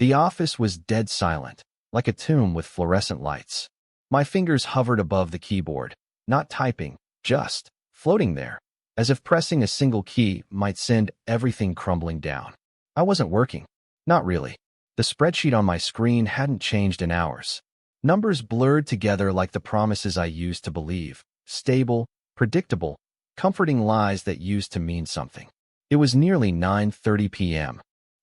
The office was dead silent, like a tomb with fluorescent lights. My fingers hovered above the keyboard, not typing, just floating there, as if pressing a single key might send everything crumbling down. I wasn't working. Not really. The spreadsheet on my screen hadn't changed in hours. Numbers blurred together like the promises I used to believe. Stable, predictable, comforting lies that used to mean something. It was nearly 9:30 p.m.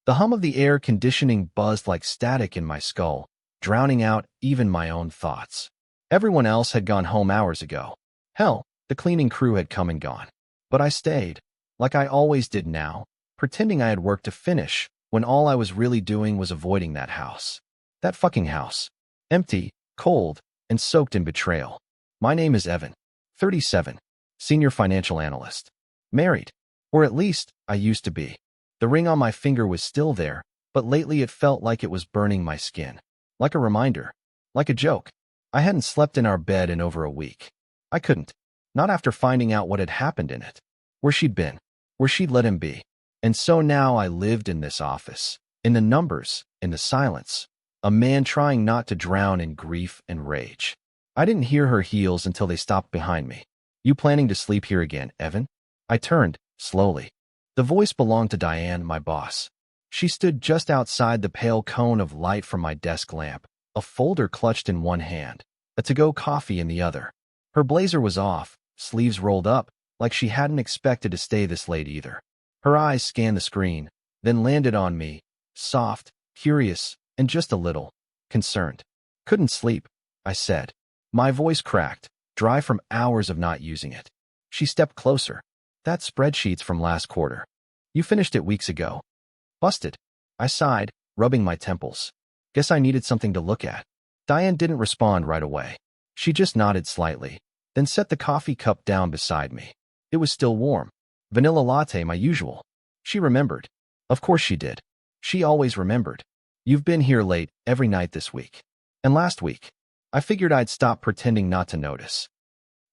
The hum of the air conditioning buzzed like static in my skull, drowning out even my own thoughts. Everyone else had gone home hours ago. Hell, the cleaning crew had come and gone. But I stayed, like I always did now, pretending I had work to finish, when all I was really doing was avoiding that house. That fucking house. Empty, cold, and soaked in betrayal. My name is Evan. 37. Senior financial analyst. Married. Or at least, I used to be. The ring on my finger was still there, but lately it felt like it was burning my skin. Like a reminder. Like a joke. I hadn't slept in our bed in over a week. I couldn't. Not after finding out what had happened in it. Where she'd been. Where she'd let him be. And so now I lived in this office. In the numbers. In the silence. A man trying not to drown in grief and rage. I didn't hear her heels until they stopped behind me. You planning to sleep here again, Evan? I turned, slowly. The voice belonged to Diane, my boss. She stood just outside the pale cone of light from my desk lamp, a folder clutched in one hand, a to-go coffee in the other. Her blazer was off, sleeves rolled up, like she hadn't expected to stay this late either. Her eyes scanned the screen, then landed on me, soft, curious, and just a little concerned. Couldn't sleep, I said. My voice cracked, dry from hours of not using it. She stepped closer. That spreadsheet's from last quarter. You finished it weeks ago. Busted. I sighed, rubbing my temples. Guess I needed something to look at. Diane didn't respond right away. She just nodded slightly, then set the coffee cup down beside me. It was still warm. Vanilla latte, my usual. She remembered. Of course she did. She always remembered. You've been here late every night this week. And last week. I figured I'd stop pretending not to notice.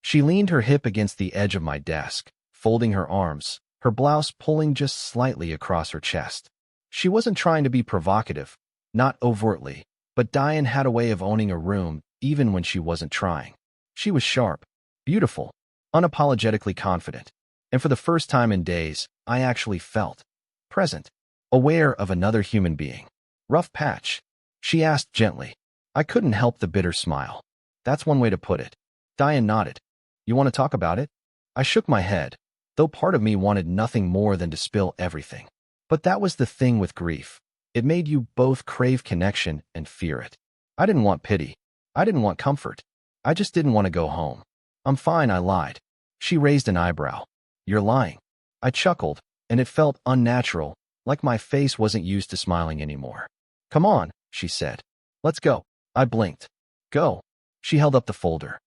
She leaned her hip against the edge of my desk, folding her arms, her blouse pulling just slightly across her chest. She wasn't trying to be provocative, not overtly, but Diane had a way of owning a room even when she wasn't trying. She was sharp, beautiful, unapologetically confident, and for the first time in days, I actually felt present, aware of another human being. Rough patch? She asked gently. I couldn't help the bitter smile. That's one way to put it. Diane nodded. You want to talk about it? I shook my head, though part of me wanted nothing more than to spill everything. But that was the thing with grief. It made you both crave connection and fear it. I didn't want pity. I didn't want comfort. I just didn't want to go home. I'm fine, I lied. She raised an eyebrow. You're lying. I chuckled, and it felt unnatural, like my face wasn't used to smiling anymore. Come on, she said. Let's go. I blinked. Go. She held up the folder.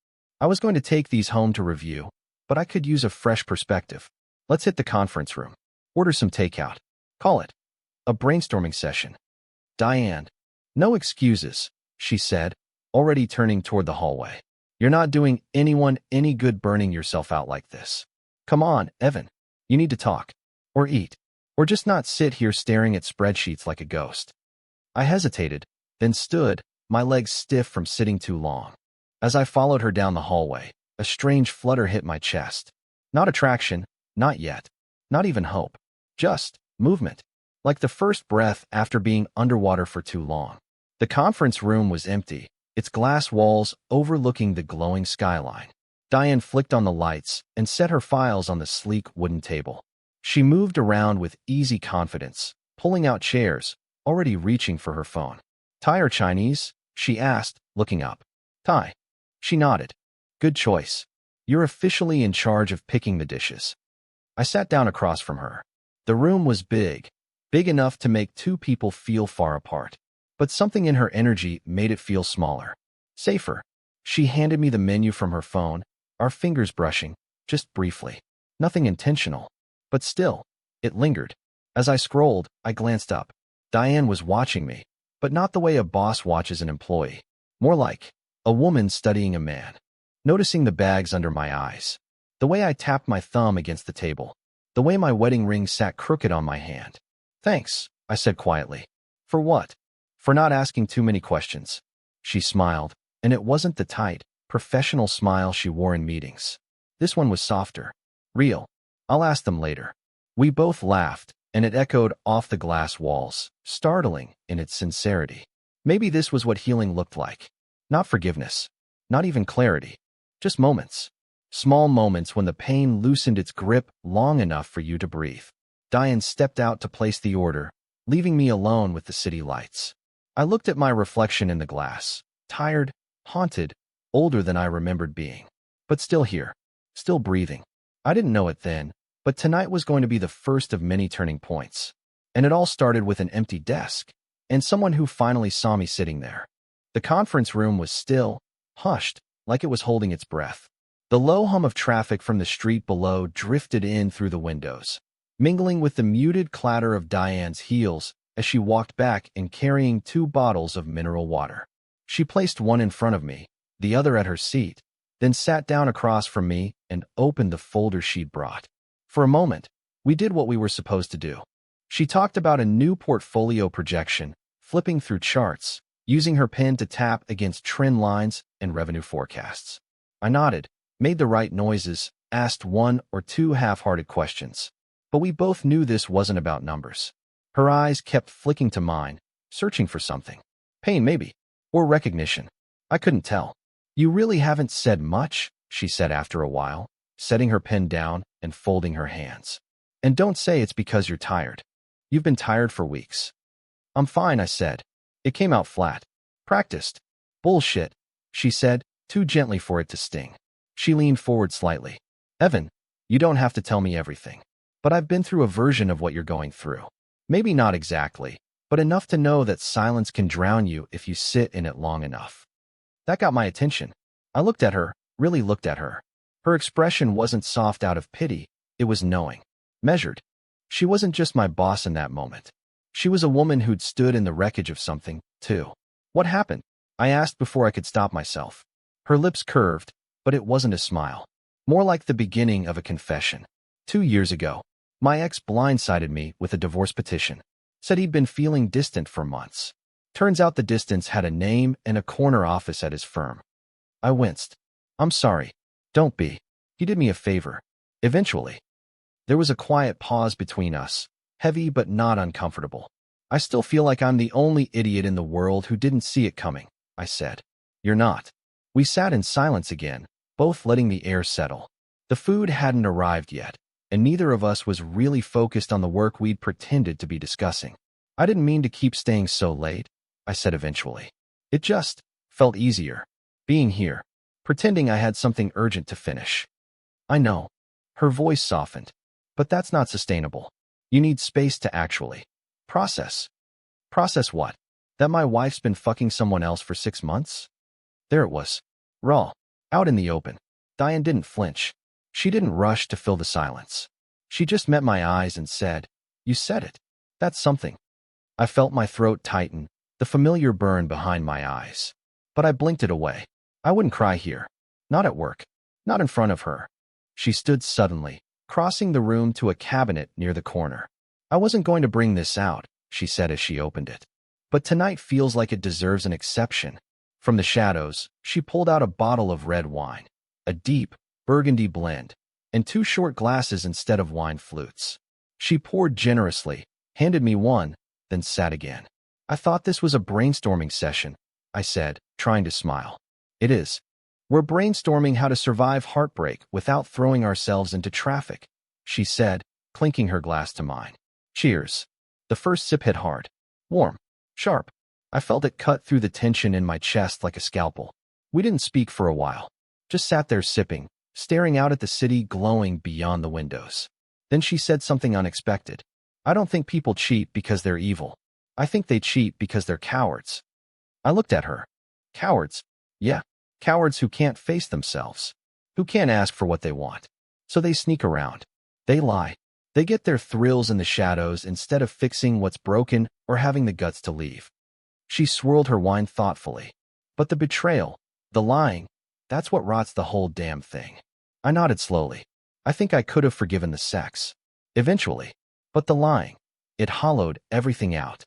I was going to take these home to review, but I could use a fresh perspective. Let's hit the conference room. Order some takeout. Call it a brainstorming session. Diane. No excuses, she said, already turning toward the hallway. You're not doing anyone any good burning yourself out like this. Come on, Evan. You need to talk. Or eat. Or just not sit here staring at spreadsheets like a ghost. I hesitated, then stood, my legs stiff from sitting too long. As I followed her down the hallway, a strange flutter hit my chest. Not attraction, not yet. Not even hope. Just movement. Like the first breath after being underwater for too long. The conference room was empty, its glass walls overlooking the glowing skyline. Diane flicked on the lights and set her files on the sleek wooden table. She moved around with easy confidence, pulling out chairs, already reaching for her phone. Thai or Chinese? She asked, looking up. Thai. She nodded. Good choice. You're officially in charge of picking the dishes. I sat down across from her. The room was big enough to make two people feel far apart. But something in her energy made it feel smaller. Safer. She handed me the menu from her phone, our fingers brushing, just briefly. Nothing intentional. But still, it lingered. As I scrolled, I glanced up. Diane was watching me, but not the way a boss watches an employee. More like a woman studying a man. Noticing the bags under my eyes. The way I tapped my thumb against the table. The way my wedding ring sat crooked on my hand. Thanks, I said quietly. For what? For not asking too many questions. She smiled, and it wasn't the tight, professional smile she wore in meetings. This one was softer. Real. I'll ask them later. We both laughed, and it echoed off the glass walls, startling in its sincerity. Maybe this was what healing looked like. Not forgiveness. Not even clarity. Just moments. Small moments when the pain loosened its grip long enough for you to breathe. Diane stepped out to place the order, leaving me alone with the city lights. I looked at my reflection in the glass, tired, haunted, older than I remembered being. But still here. Still breathing. I didn't know it then, but tonight was going to be the first of many turning points. And it all started with an empty desk, and someone who finally saw me sitting there. The conference room was still, hushed, like it was holding its breath. The low hum of traffic from the street below drifted in through the windows, mingling with the muted clatter of Diane's heels as she walked back and carrying 2 bottles of mineral water. She placed one in front of me, the other at her seat, then sat down across from me and opened the folder she'd brought. For a moment, we did what we were supposed to do. She talked about a new portfolio projection, flipping through charts, using her pen to tap against trend lines and revenue forecasts. I nodded, made the right noises, asked 1 or 2 half-hearted questions. But we both knew this wasn't about numbers. Her eyes kept flicking to mine, searching for something. Pain, maybe. Or recognition. I couldn't tell. You really haven't said much, she said after a while, setting her pen down and folding her hands. And don't say it's because you're tired. You've been tired for weeks. I'm fine, I said. It came out flat. Practiced. Bullshit, she said, too gently for it to sting. She leaned forward slightly. Evan, you don't have to tell me everything. But I've been through a version of what you're going through. Maybe not exactly, but enough to know that silence can drown you if you sit in it long enough. That got my attention. I looked at her, really looked at her. Her expression wasn't soft out of pity, it was knowing. Measured. She wasn't just my boss in that moment. She was a woman who'd stood in the wreckage of something, too. What happened? I asked before I could stop myself. Her lips curved, but it wasn't a smile. More like the beginning of a confession. 2 years ago, my ex blindsided me with a divorce petition. Said he'd been feeling distant for months. Turns out the distance had a name and a corner office at his firm. I winced. I'm sorry. Don't be. He did me a favor. Eventually. There was a quiet pause between us, heavy but not uncomfortable. I still feel like I'm the only idiot in the world who didn't see it coming, I said. You're not. We sat in silence again, both letting the air settle. The food hadn't arrived yet, and neither of us was really focused on the work we'd pretended to be discussing. I didn't mean to keep staying so late, I said eventually. It just felt easier, being here, pretending I had something urgent to finish. I know. Her voice softened. But that's not sustainable. You need space to actually process. Process what? That my wife's been fucking someone else for 6 months? There it was. Raw. Out in the open. Diane didn't flinch. She didn't rush to fill the silence. She just met my eyes and said, You said it. That's something. I felt my throat tighten, the familiar burn behind my eyes. But I blinked it away. I wouldn't cry here. Not at work. Not in front of her. She stood suddenly, crossing the room to a cabinet near the corner. I wasn't going to bring this out, she said as she opened it. But tonight feels like it deserves an exception. From the shadows, she pulled out a bottle of red wine, a deep, burgundy blend, and 2 short glasses instead of wine flutes. She poured generously, handed me one, then sat again. I thought this was a brainstorming session, I said, trying to smile. It is. We're brainstorming how to survive heartbreak without throwing ourselves into traffic, she said, clinking her glass to mine. Cheers. The first sip hit hard. Warm. Sharp. I felt it cut through the tension in my chest like a scalpel. We didn't speak for a while. Just sat there sipping, staring out at the city glowing beyond the windows. Then she said something unexpected. I don't think people cheat because they're evil. I think they cheat because they're cowards. I looked at her. Cowards? Yeah. Cowards who can't face themselves, who can't ask for what they want. So they sneak around. They lie. They get their thrills in the shadows instead of fixing what's broken or having the guts to leave. She swirled her wine thoughtfully. But the betrayal, the lying, that's what rots the whole damn thing. I nodded slowly. I think I could have forgiven the sex. Eventually. But the lying, it hollowed everything out.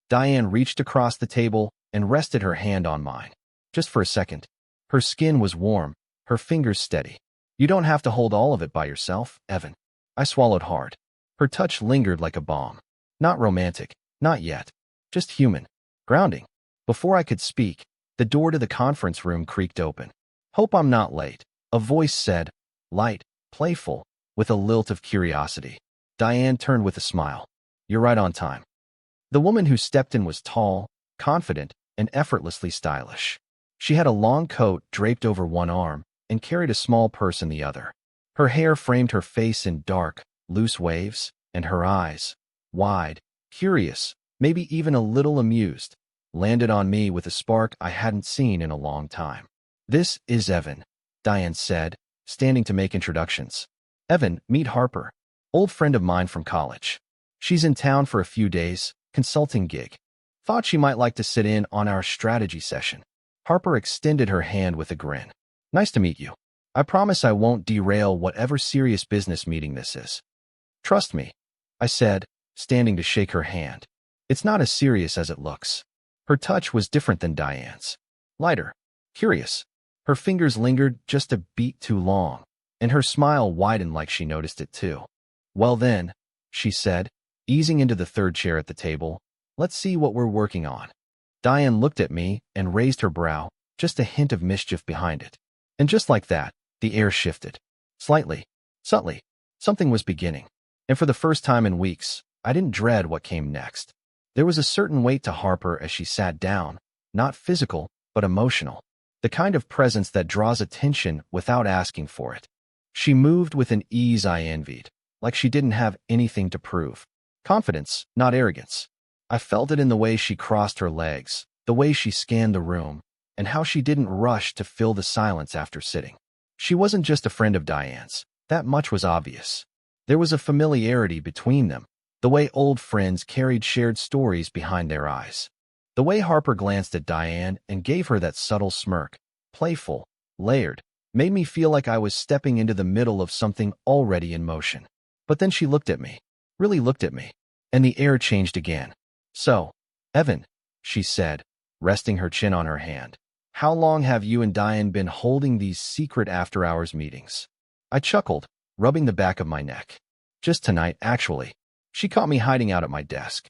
Diane reached across the table and rested her hand on mine. Just for a second. Her skin was warm, her fingers steady. You don't have to hold all of it by yourself, Evan. I swallowed hard. Her touch lingered like a balm. Not romantic, not yet. Just human. Grounding. Before I could speak, the door to the conference room creaked open. Hope I'm not late, a voice said, light, playful, with a lilt of curiosity. Diane turned with a smile. You're right on time. The woman who stepped in was tall, confident, and effortlessly stylish. She had a long coat draped over one arm and carried a small purse in the other. Her hair framed her face in dark, loose waves, and her eyes, wide, curious, maybe even a little amused, landed on me with a spark I hadn't seen in a long time. This is Evan, Diane said, standing to make introductions. Evan, meet Harper, old friend of mine from college. She's in town for a few days, consulting gig. Thought she might like to sit in on our strategy session. Harper extended her hand with a grin. Nice to meet you. I promise I won't derail whatever serious business meeting this is. Trust me, I said, standing to shake her hand. It's not as serious as it looks. Her touch was different than Diane's. Lighter, curious. Her fingers lingered just a beat too long, and her smile widened like she noticed it too. Well then, she said, easing into the third chair at the table, let's see what we're working on. Diane looked at me and raised her brow, just a hint of mischief behind it. And just like that, the air shifted. Slightly, subtly, something was beginning. And for the first time in weeks, I didn't dread what came next. There was a certain weight to Harper as she sat down, not physical, but emotional. The kind of presence that draws attention without asking for it. She moved with an ease I envied, like she didn't have anything to prove. Confidence, not arrogance. I felt it in the way she crossed her legs, the way she scanned the room, and how she didn't rush to fill the silence after sitting. She wasn't just a friend of Diane's, that much was obvious. There was a familiarity between them, the way old friends carried shared stories behind their eyes. The way Harper glanced at Diane and gave her that subtle smirk, playful, layered, made me feel like I was stepping into the middle of something already in motion. But then she looked at me, really looked at me, and the air changed again. So, Evan, she said, resting her chin on her hand, how long have you and Diane been holding these secret after-hours meetings? I chuckled, rubbing the back of my neck. Just tonight, actually. She caught me hiding out at my desk.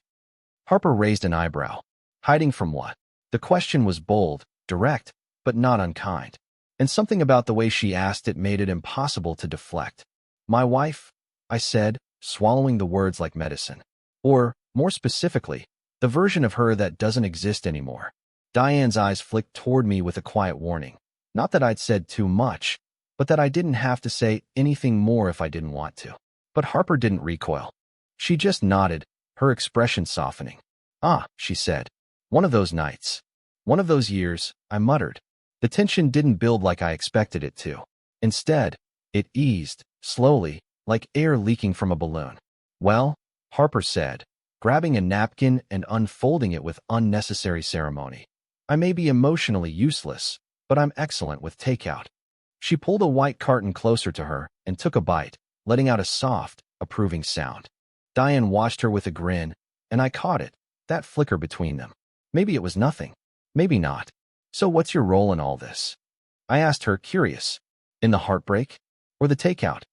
Harper raised an eyebrow. Hiding from what? The question was bold, direct, but not unkind. And something about the way she asked it made it impossible to deflect. My wife, I said, swallowing the words like medicine. Or, more specifically, the version of her that doesn't exist anymore. Diane's eyes flicked toward me with a quiet warning. Not that I'd said too much, but that I didn't have to say anything more if I didn't want to. But Harper didn't recoil. She just nodded, her expression softening. Ah, she said. One of those nights. One of those years, I muttered. The tension didn't build like I expected it to. Instead, it eased, slowly, like air leaking from a balloon. Well, Harper said, grabbing a napkin and unfolding it with unnecessary ceremony. I may be emotionally useless, but I'm excellent with takeout. She pulled a white carton closer to her and took a bite, letting out a soft, approving sound. Diane watched her with a grin, and I caught it, that flicker between them. Maybe it was nothing. Maybe not. So what's your role in all this? I asked her, curious. In the heartbreak? Or the takeout?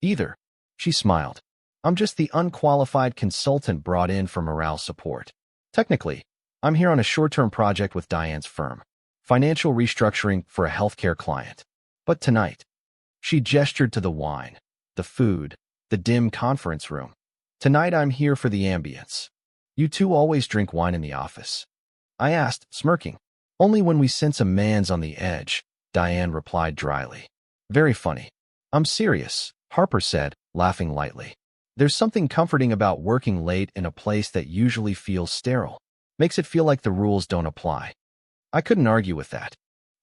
Either. She smiled. I'm just the unqualified consultant brought in for morale support. Technically, I'm here on a short-term project with Diane's firm. Financial restructuring for a healthcare client. But tonight, she gestured to the wine, the food, the dim conference room. Tonight I'm here for the ambience. You two always drink wine in the office. I asked, smirking. Only when we sense a man's on the edge, Diane replied dryly. Very funny. I'm serious, Harper said, laughing lightly. There's something comforting about working late in a place that usually feels sterile. Makes it feel like the rules don't apply. I couldn't argue with that.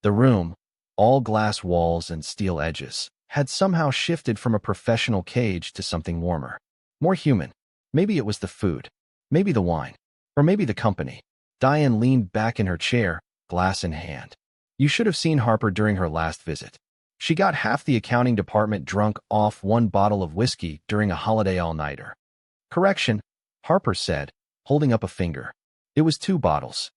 The room, all glass walls and steel edges, had somehow shifted from a professional cage to something warmer. More human. Maybe it was the food. Maybe the wine. Or maybe the company. Diane leaned back in her chair, glass in hand. You should have seen Harper during her last visit. She got half the accounting department drunk off one bottle of whiskey during a holiday all-nighter. Correction, Harper said, holding up a finger. It was 2 bottles.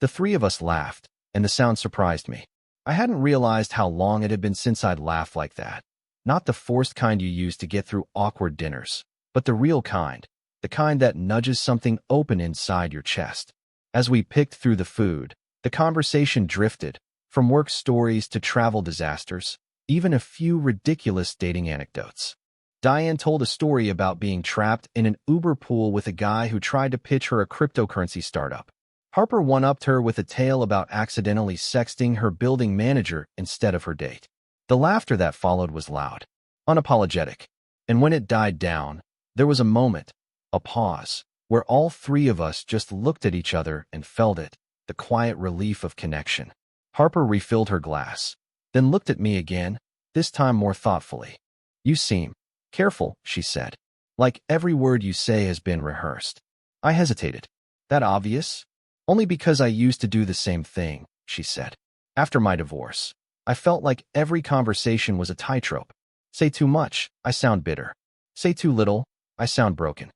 The 3 of us laughed, and the sound surprised me. I hadn't realized how long it had been since I'd laughed like that. Not the forced kind you use to get through awkward dinners, but the real kind, the kind that nudges something open inside your chest. As we picked through the food, the conversation drifted, from work stories to travel disasters, even a few ridiculous dating anecdotes. Diane told a story about being trapped in an Uber pool with a guy who tried to pitch her a cryptocurrency startup. Harper one-upped her with a tale about accidentally sexting her building manager instead of her date. The laughter that followed was loud, unapologetic, and when it died down, there was a moment, a pause, where all 3 of us just looked at each other and felt it, the quiet relief of connection. Harper refilled her glass, then looked at me again, this time more thoughtfully. "You seem careful," she said. "Like every word you say has been rehearsed." I hesitated. "That obvious?" "Only because I used to do the same thing," she said. "After my divorce, I felt like every conversation was a tightrope. Say too much, I sound bitter. Say too little, I sound broken."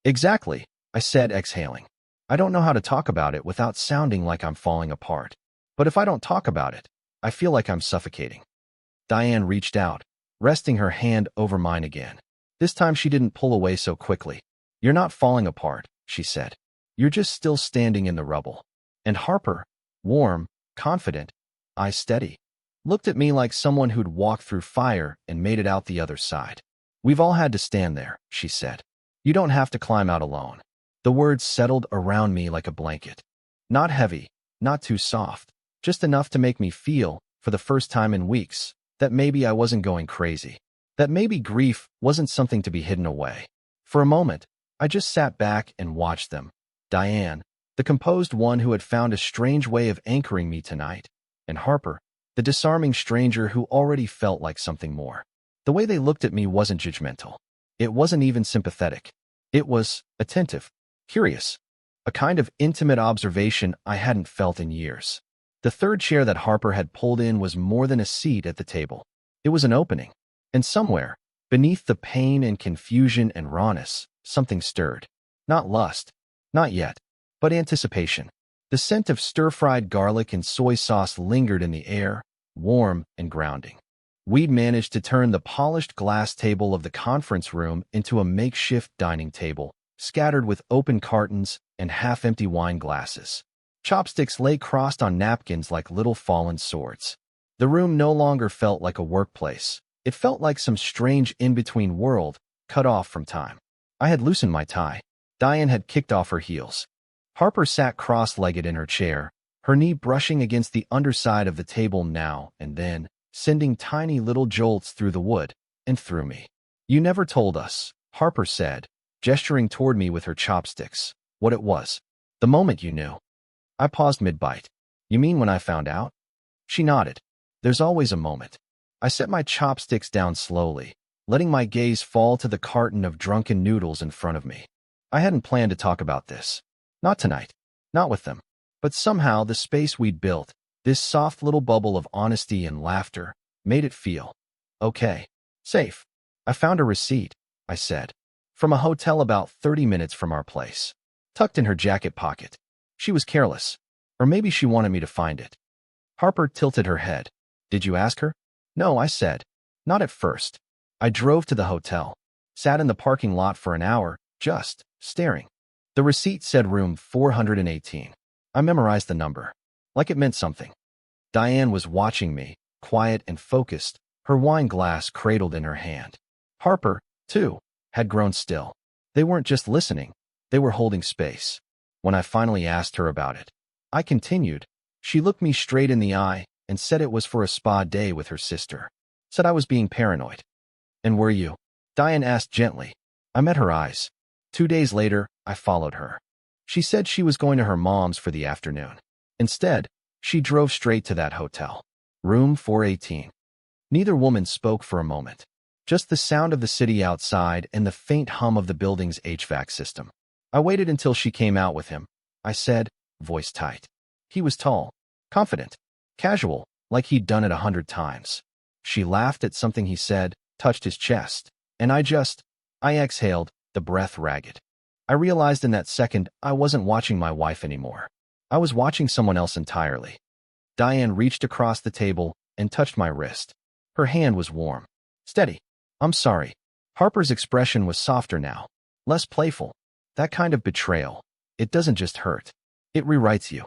"Exactly," I said, exhaling. "I don't know how to talk about it without sounding like I'm falling apart. But if I don't talk about it, I feel like I'm suffocating." Diane reached out, resting her hand over mine again. This time she didn't pull away so quickly. "You're not falling apart," she said. "You're just still standing in the rubble." And Harper, warm, confident, eyes steady, looked at me like someone who'd walked through fire and made it out the other side. "We've all had to stand there," she said. "You don't have to climb out alone." The words settled around me like a blanket. Not heavy, not too soft, just enough to make me feel, for the first time in weeks, that maybe I wasn't going crazy. That maybe grief wasn't something to be hidden away. For a moment, I just sat back and watched them. Diane, the composed one who had found a strange way of anchoring me tonight, and Harper, the disarming stranger who already felt like something more. The way they looked at me wasn't judgmental. It wasn't even sympathetic. It was attentive, curious, a kind of intimate observation I hadn't felt in years. The 3rd chair that Harper had pulled in was more than a seat at the table. It was an opening. And somewhere, beneath the pain and confusion and rawness, something stirred. Not lust, not yet, but anticipation. The scent of stir-fried garlic and soy sauce lingered in the air, warm and grounding. We'd managed to turn the polished glass table of the conference room into a makeshift dining table, scattered with open cartons and half-empty wine glasses. Chopsticks lay crossed on napkins like little fallen swords. The room no longer felt like a workplace. It felt like some strange in-between world, cut off from time. I had loosened my tie. Diane had kicked off her heels. Harper sat cross-legged in her chair, her knee brushing against the underside of the table now and then, sending tiny little jolts through the wood and through me. "You never told us," Harper said, gesturing toward me with her chopsticks, "what it was. The moment you knew." I paused mid-bite. "You mean when I found out?" She nodded. "There's always a moment." I set my chopsticks down slowly, letting my gaze fall to the carton of drunken noodles in front of me. I hadn't planned to talk about this. Not tonight. Not with them. But somehow the space we'd built, this soft little bubble of honesty and laughter, made it feel okay. Safe. "I found a receipt," I said, "from a hotel about 30 minutes from our place. Tucked in her jacket pocket." She was careless. Or maybe she wanted me to find it. Harper tilted her head. "Did you ask her?" "No," I said. "Not at first. I drove to the hotel. Sat in the parking lot for an hour, just staring. The receipt said room 418. I memorized the number. Like it meant something." Diane was watching me, quiet and focused, her wine glass cradled in her hand. Harper, too, had grown still. They weren't just listening. They were holding space. When I finally asked her about it, I continued. She looked me straight in the eye and said it was for a spa day with her sister. Said I was being paranoid. "And were you?" Diane asked gently. I met her eyes. 2 days later, I followed her. She said she was going to her mom's for the afternoon. Instead, she drove straight to that hotel. Room 418. Neither woman spoke for a moment. Just the sound of the city outside and the faint hum of the building's HVAC system. I waited until she came out with him. I said, voice tight. He was tall, confident, casual, like he'd done it 100 times. She laughed at something he said, touched his chest, and I exhaled, the breath ragged. I realized in that second I wasn't watching my wife anymore. I was watching someone else entirely. Diane reached across the table and touched my wrist. Her hand was warm. Steady. I'm sorry. Harper's expression was softer now, less playful. That kind of betrayal. It doesn't just hurt. It rewrites you.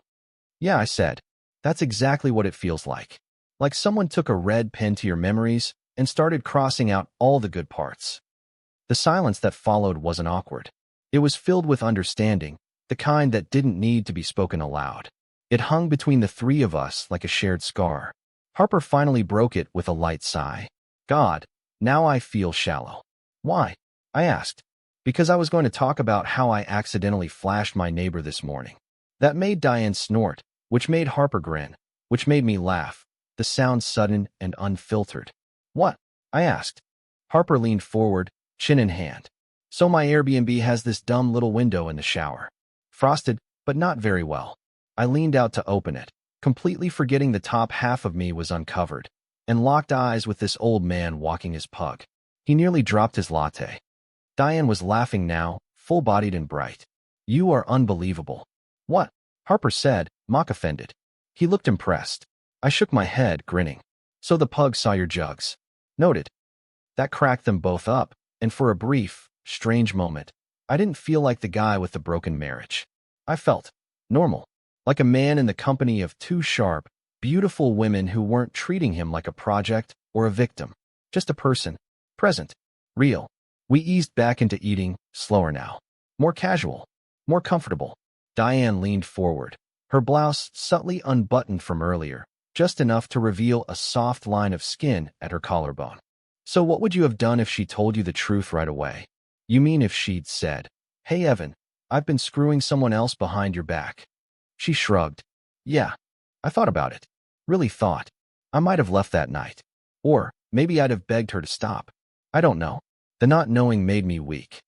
Yeah, I said. That's exactly what it feels like. Like someone took a red pen to your memories and started crossing out all the good parts. The silence that followed wasn't awkward. It was filled with understanding, the kind that didn't need to be spoken aloud. It hung between the three of us like a shared scar. Harper finally broke it with a light sigh. God, now I feel shallow. Why? I asked. Because I was going to talk about how I accidentally flashed my neighbor this morning. That made Diane snort, which made Harper grin, which made me laugh, the sound sudden and unfiltered. What? I asked. Harper leaned forward, chin in hand. So my Airbnb has this dumb little window in the shower. Frosted, but not very well. I leaned out to open it, completely forgetting the top half of me was uncovered, and locked eyes with this old man walking his pug. He nearly dropped his latte. Diane was laughing now, full-bodied and bright. You are unbelievable. What? Harper said, mock-offended. He looked impressed. I shook my head, grinning. So the pug saw your jugs. Noted. That cracked them both up, and for a brief, strange moment, I didn't feel like the guy with the broken marriage. I felt normal, like a man in the company of two sharp, beautiful women who weren't treating him like a project or a victim, just a person, present, real. We eased back into eating, slower now, more casual, more comfortable. Diane leaned forward, her blouse subtly unbuttoned from earlier, just enough to reveal a soft line of skin at her collarbone. So what would you have done if she told you the truth right away? You mean if she'd said, "Hey Evan, I've been screwing someone else behind your back"? She shrugged. Yeah, I thought about it. Really thought. I might have left that night. Or maybe I'd have begged her to stop. I don't know. The not knowing made me weak.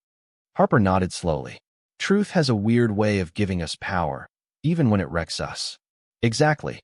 Harper nodded slowly. Truth has a weird way of giving us power, even when it wrecks us. Exactly.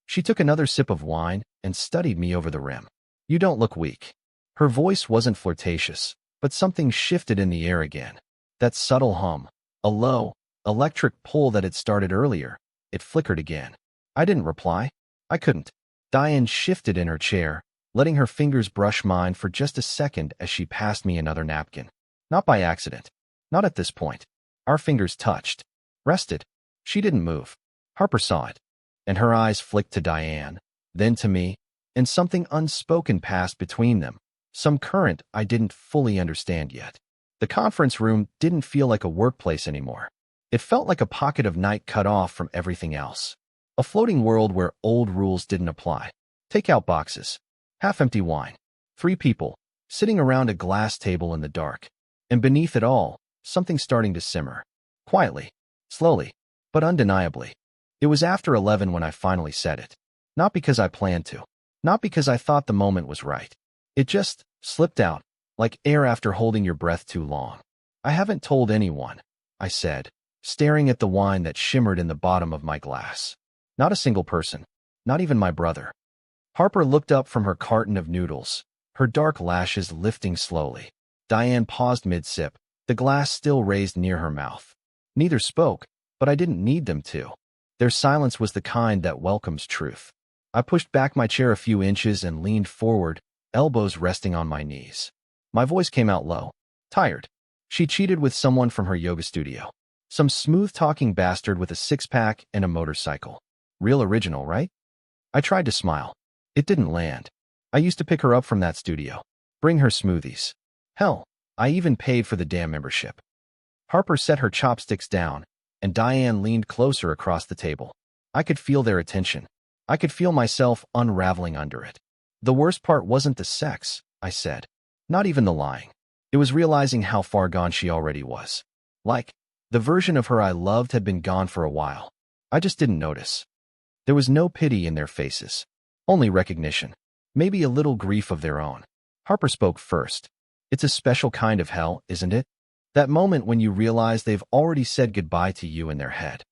She took another sip of wine and studied me over the rim. You don't look weak. Her voice wasn't flirtatious, but something shifted in the air again. That subtle hum, a low, electric pull that had started earlier, it flickered again. I didn't reply. I couldn't. Diane shifted in her chair, letting her fingers brush mine for just a second as she passed me another napkin. Not by accident. Not at this point. Our fingers touched. Rested. She didn't move. Harper saw it. And her eyes flicked to Diane, then to me, and something unspoken passed between them. Some current I didn't fully understand yet. The conference room didn't feel like a workplace anymore. It felt like a pocket of night cut off from everything else. A floating world where old rules didn't apply. Takeout boxes. Half-empty wine. 3 people, sitting around a glass table in the dark. And beneath it all, something starting to simmer. Quietly. Slowly. But undeniably. It was after 11 when I finally said it. Not because I planned to. Not because I thought the moment was right. It just slipped out, like air after holding your breath too long. I haven't told anyone, I said, staring at the wine that shimmered in the bottom of my glass. Not a single person. Not even my brother. Harper looked up from her carton of noodles, her dark lashes lifting slowly. Diane paused mid-sip, the glass still raised near her mouth. Neither spoke, but I didn't need them to. Their silence was the kind that welcomes truth. I pushed back my chair a few inches and leaned forward, elbows resting on my knees. My voice came out low. Tired. She cheated with someone from her yoga studio. Some smooth-talking bastard with a six-pack and a motorcycle. Real original, right? I tried to smile. It didn't land. I used to pick her up from that studio. Bring her smoothies. Hell, I even paid for the damn membership. Harper set her chopsticks down, and Diane leaned closer across the table. I could feel their attention. I could feel myself unraveling under it. The worst part wasn't the sex, I said. Not even the lying. It was realizing how far gone she already was. Like, the version of her I loved had been gone for a while. I just didn't notice. There was no pity in their faces. Only recognition. Maybe a little grief of their own. Harper spoke first. It's a special kind of hell, isn't it? That moment when you realize they've already said goodbye to you in their head.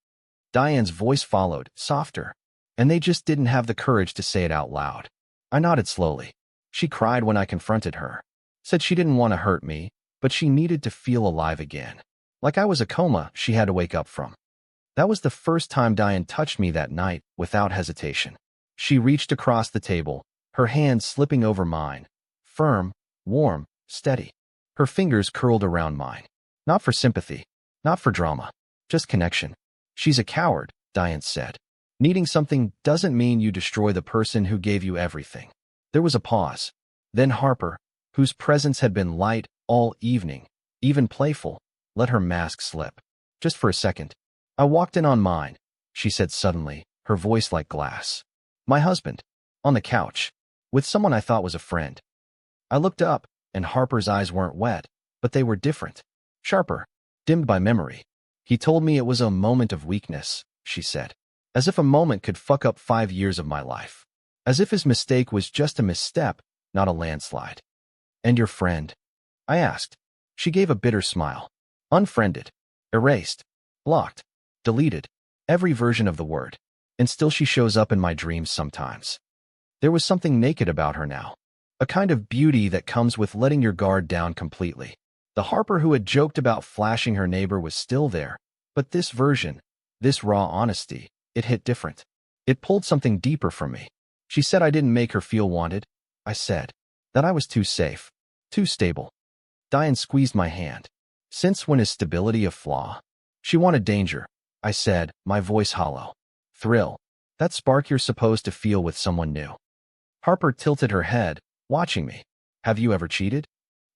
Diane's voice followed, softer, and they just didn't have the courage to say it out loud. I nodded slowly. She cried when I confronted her. Said she didn't want to hurt me, but she needed to feel alive again. Like I was a coma she had to wake up from. That was the first time Diane touched me that night without hesitation. She reached across the table, her hand slipping over mine. Firm, warm, steady. Her fingers curled around mine. Not for sympathy, not for drama, just connection. She's a coward, Diane said. Needing something doesn't mean you destroy the person who gave you everything. There was a pause. Then Harper, whose presence had been light all evening, even playful, let her mask slip. Just for a second. I walked in on mine, she said suddenly, her voice like glass. My husband. On the couch. With someone I thought was a friend. I looked up, and Harper's eyes weren't wet, but they were different. Sharper. Dimmed by memory. He told me it was a moment of weakness, she said. As if a moment could fuck up 5 years of my life. As if his mistake was just a misstep, not a landslide. And your friend? I asked. She gave a bitter smile. Unfriended. Erased. Blocked. Deleted. Every version of the word. And still she shows up in my dreams sometimes. There was something naked about her now. A kind of beauty that comes with letting your guard down completely. The Harper who had joked about flashing her neighbor was still there. But this version, this raw honesty, it hit different. It pulled something deeper from me. She said I didn't make her feel wanted. I said that I was too safe, too stable. Diane squeezed my hand. Since when is stability a flaw? She wanted danger, I said, my voice hollow. Thrill. That spark you're supposed to feel with someone new. Harper tilted her head, watching me. Have you ever cheated?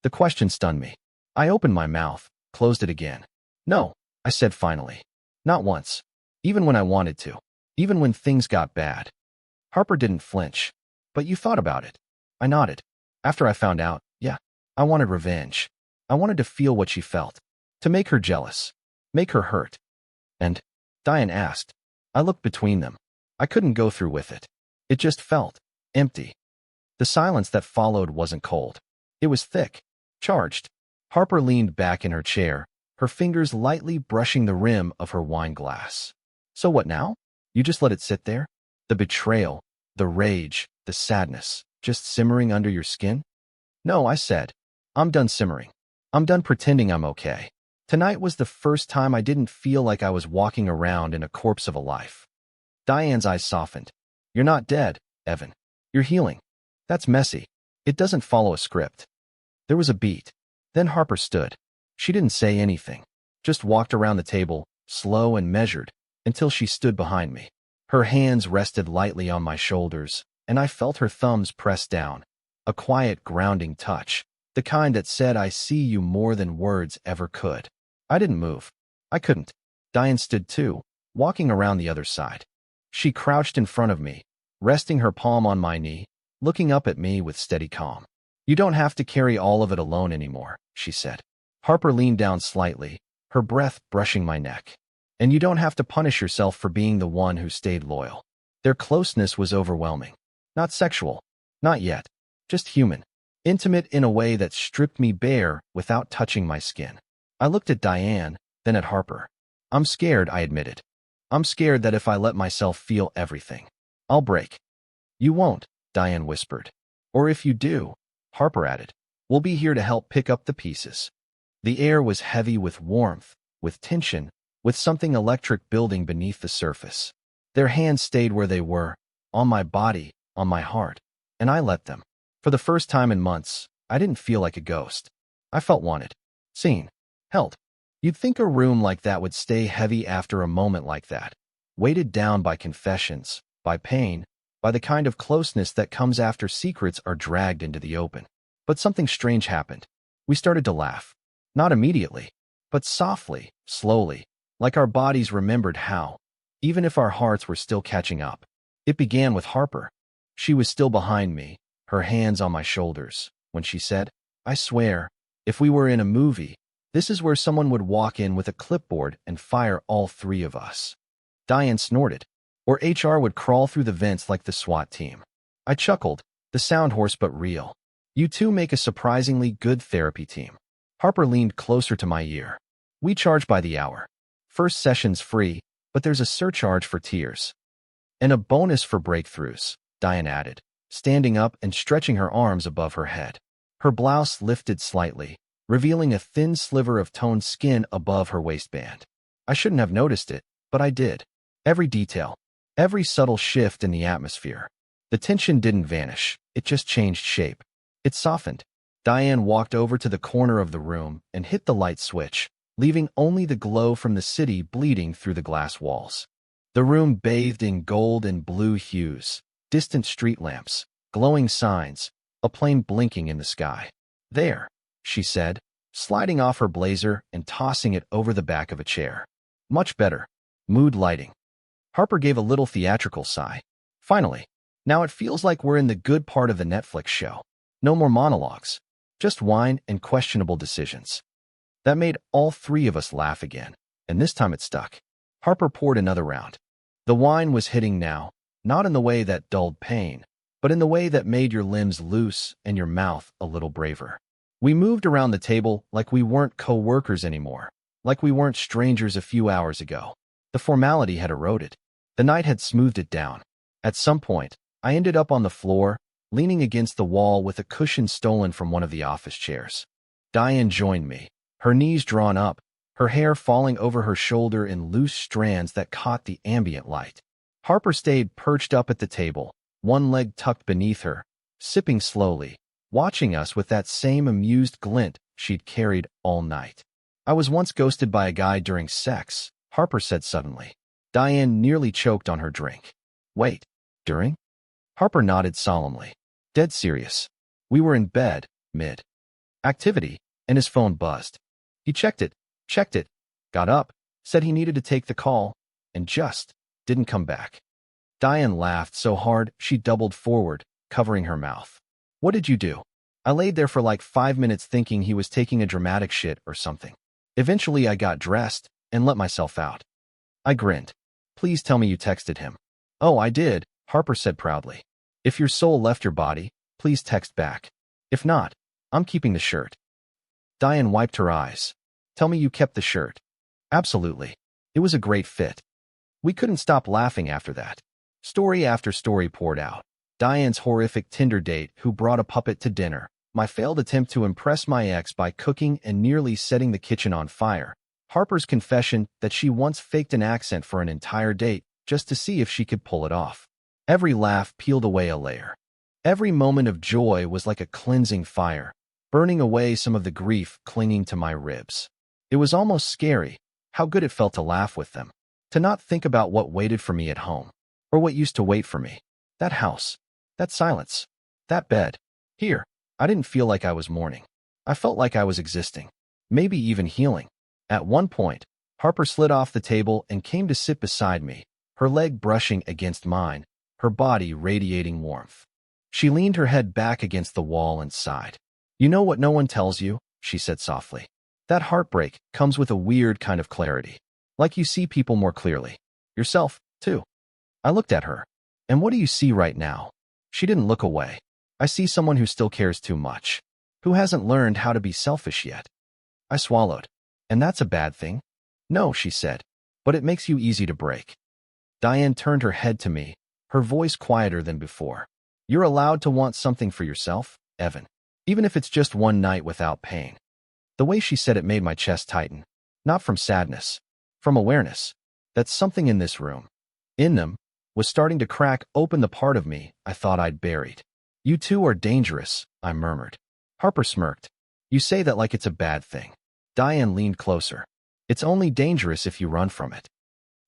The question stunned me. I opened my mouth, closed it again. No, I said finally. Not once. Even when I wanted to. Even when things got bad. Harper didn't flinch. But you thought about it. I nodded. After I found out, yeah, I wanted revenge. I wanted to feel what she felt. To make her jealous. Make her hurt. And? Diane asked. I looked between them. I couldn't go through with it. It just felt empty. The silence that followed wasn't cold. It was thick. Charged. Harper leaned back in her chair, her fingers lightly brushing the rim of her wine glass. So what now? You just let it sit there? The betrayal, the rage, the sadness, just simmering under your skin? No, I said. I'm done simmering. I'm done pretending I'm okay. Tonight was the first time I didn't feel like I was walking around in a corpse of a life. Diane's eyes softened. You're not dead, Evan. You're healing. That's messy. It doesn't follow a script. There was a beat. Then Harper stood. She didn't say anything, just walked around the table, slow and measured, until she stood behind me. Her hands rested lightly on my shoulders, and I felt her thumbs press down. A quiet, grounding touch, the kind that said I see you more than words ever could. I didn't move. I couldn't. Diane stood too, walking around the other side. She crouched in front of me, resting her palm on my knee, looking up at me with steady calm. You don't have to carry all of it alone anymore, she said. Harper leaned down slightly, her breath brushing my neck. And you don't have to punish yourself for being the one who stayed loyal. Their closeness was overwhelming. Not sexual. Not yet. Just human. Intimate in a way that stripped me bare without touching my skin. I looked at Diane, then at Harper. I'm scared, I admitted. I'm scared that if I let myself feel everything, I'll break. You won't, Diane whispered. Or if you do, Harper added, we'll be here to help pick up the pieces. The air was heavy with warmth, with tension, with something electric building beneath the surface. Their hands stayed where they were, on my body, on my heart, and I let them. For the first time in months, I didn't feel like a ghost. I felt wanted, seen, held. You'd think a room like that would stay heavy after a moment like that, weighted down by confessions, by pain, by the kind of closeness that comes after secrets are dragged into the open. But something strange happened. We started to laugh. Not immediately, but softly, slowly, like our bodies remembered how, even if our hearts were still catching up. It began with Harper. She was still behind me, her hands on my shoulders, when she said, I swear, if we were in a movie, this is where someone would walk in with a clipboard and fire all three of us. Diane snorted. Or HR would crawl through the vents like the SWAT team. I chuckled, the sound hoarse but real. You two make a surprisingly good therapy team. Harper leaned closer to my ear. We charge by the hour. First session's free, but there's a surcharge for tears. And a bonus for breakthroughs, Diane added, standing up and stretching her arms above her head. Her blouse lifted slightly, revealing a thin sliver of toned skin above her waistband. I shouldn't have noticed it, but I did. Every detail, every subtle shift in the atmosphere. The tension didn't vanish, it just changed shape. It softened. Diane walked over to the corner of the room and hit the light switch, leaving only the glow from the city bleeding through the glass walls. The room bathed in gold and blue hues, distant street lamps, glowing signs, a plane blinking in the sky. There, she said, sliding off her blazer and tossing it over the back of a chair. Much better. Mood lighting. Harper gave a little theatrical sigh. Finally. Now it feels like we're in the good part of the Netflix show. No more monologues. Just wine and questionable decisions. That made all three of us laugh again, and this time it stuck. Harper poured another round. The wine was hitting now, not in the way that dulled pain, but in the way that made your limbs loose and your mouth a little braver. We moved around the table like we weren't co-workers anymore, like we weren't strangers a few hours ago. The formality had eroded. The night had smoothed it down. At some point, I ended up on the floor, leaning against the wall with a cushion stolen from one of the office chairs. Diane joined me, her knees drawn up, her hair falling over her shoulder in loose strands that caught the ambient light. Harper stayed perched up at the table, one leg tucked beneath her, sipping slowly, watching us with that same amused glint she'd carried all night. I was once ghosted by a guy during sex, Harper said suddenly. Diane nearly choked on her drink. Wait, during? Harper nodded solemnly. Dead serious. We were in bed, mid-activity, and his phone buzzed. He checked it, got up, said he needed to take the call, and just didn't come back. Diane laughed so hard she doubled forward, covering her mouth. What did you do? I laid there for like 5 minutes thinking he was taking a dramatic shit or something. Eventually I got dressed and let myself out. I grinned. Please tell me you texted him. Oh, I did, Harper said proudly. If your soul left your body, please text back. If not, I'm keeping the shirt. Diane wiped her eyes. Tell me you kept the shirt. Absolutely. It was a great fit. We couldn't stop laughing after that. Story after story poured out. Diane's horrific Tinder date who brought a puppet to dinner, my failed attempt to impress my ex by cooking and nearly setting the kitchen on fire, Harper's confession that she once faked an accent for an entire date just to see if she could pull it off. Every laugh peeled away a layer. Every moment of joy was like a cleansing fire, burning away some of the grief clinging to my ribs. It was almost scary, how good it felt to laugh with them, to not think about what waited for me at home, or what used to wait for me. That house, that silence, that bed. Here, I didn't feel like I was mourning. I felt like I was existing, maybe even healing. At one point, Harper slid off the table and came to sit beside me, her leg brushing against mine, her body radiating warmth. She leaned her head back against the wall and sighed. You know what no one tells you, she said softly. That heartbreak comes with a weird kind of clarity. Like you see people more clearly. Yourself, too. I looked at her. And what do you see right now? She didn't look away. I see someone who still cares too much. Who hasn't learned how to be selfish yet. I swallowed. And that's a bad thing? No, she said. But it makes you easy to break. Diane turned her head to me, her voice quieter than before. You're allowed to want something for yourself, Evan. Even if it's just one night without pain. The way she said it made my chest tighten. Not from sadness. From awareness. That something in this room, in them, was starting to crack open the part of me I thought I'd buried. You two are dangerous, I murmured. Harper smirked. You say that like it's a bad thing. Diane leaned closer. It's only dangerous if you run from it.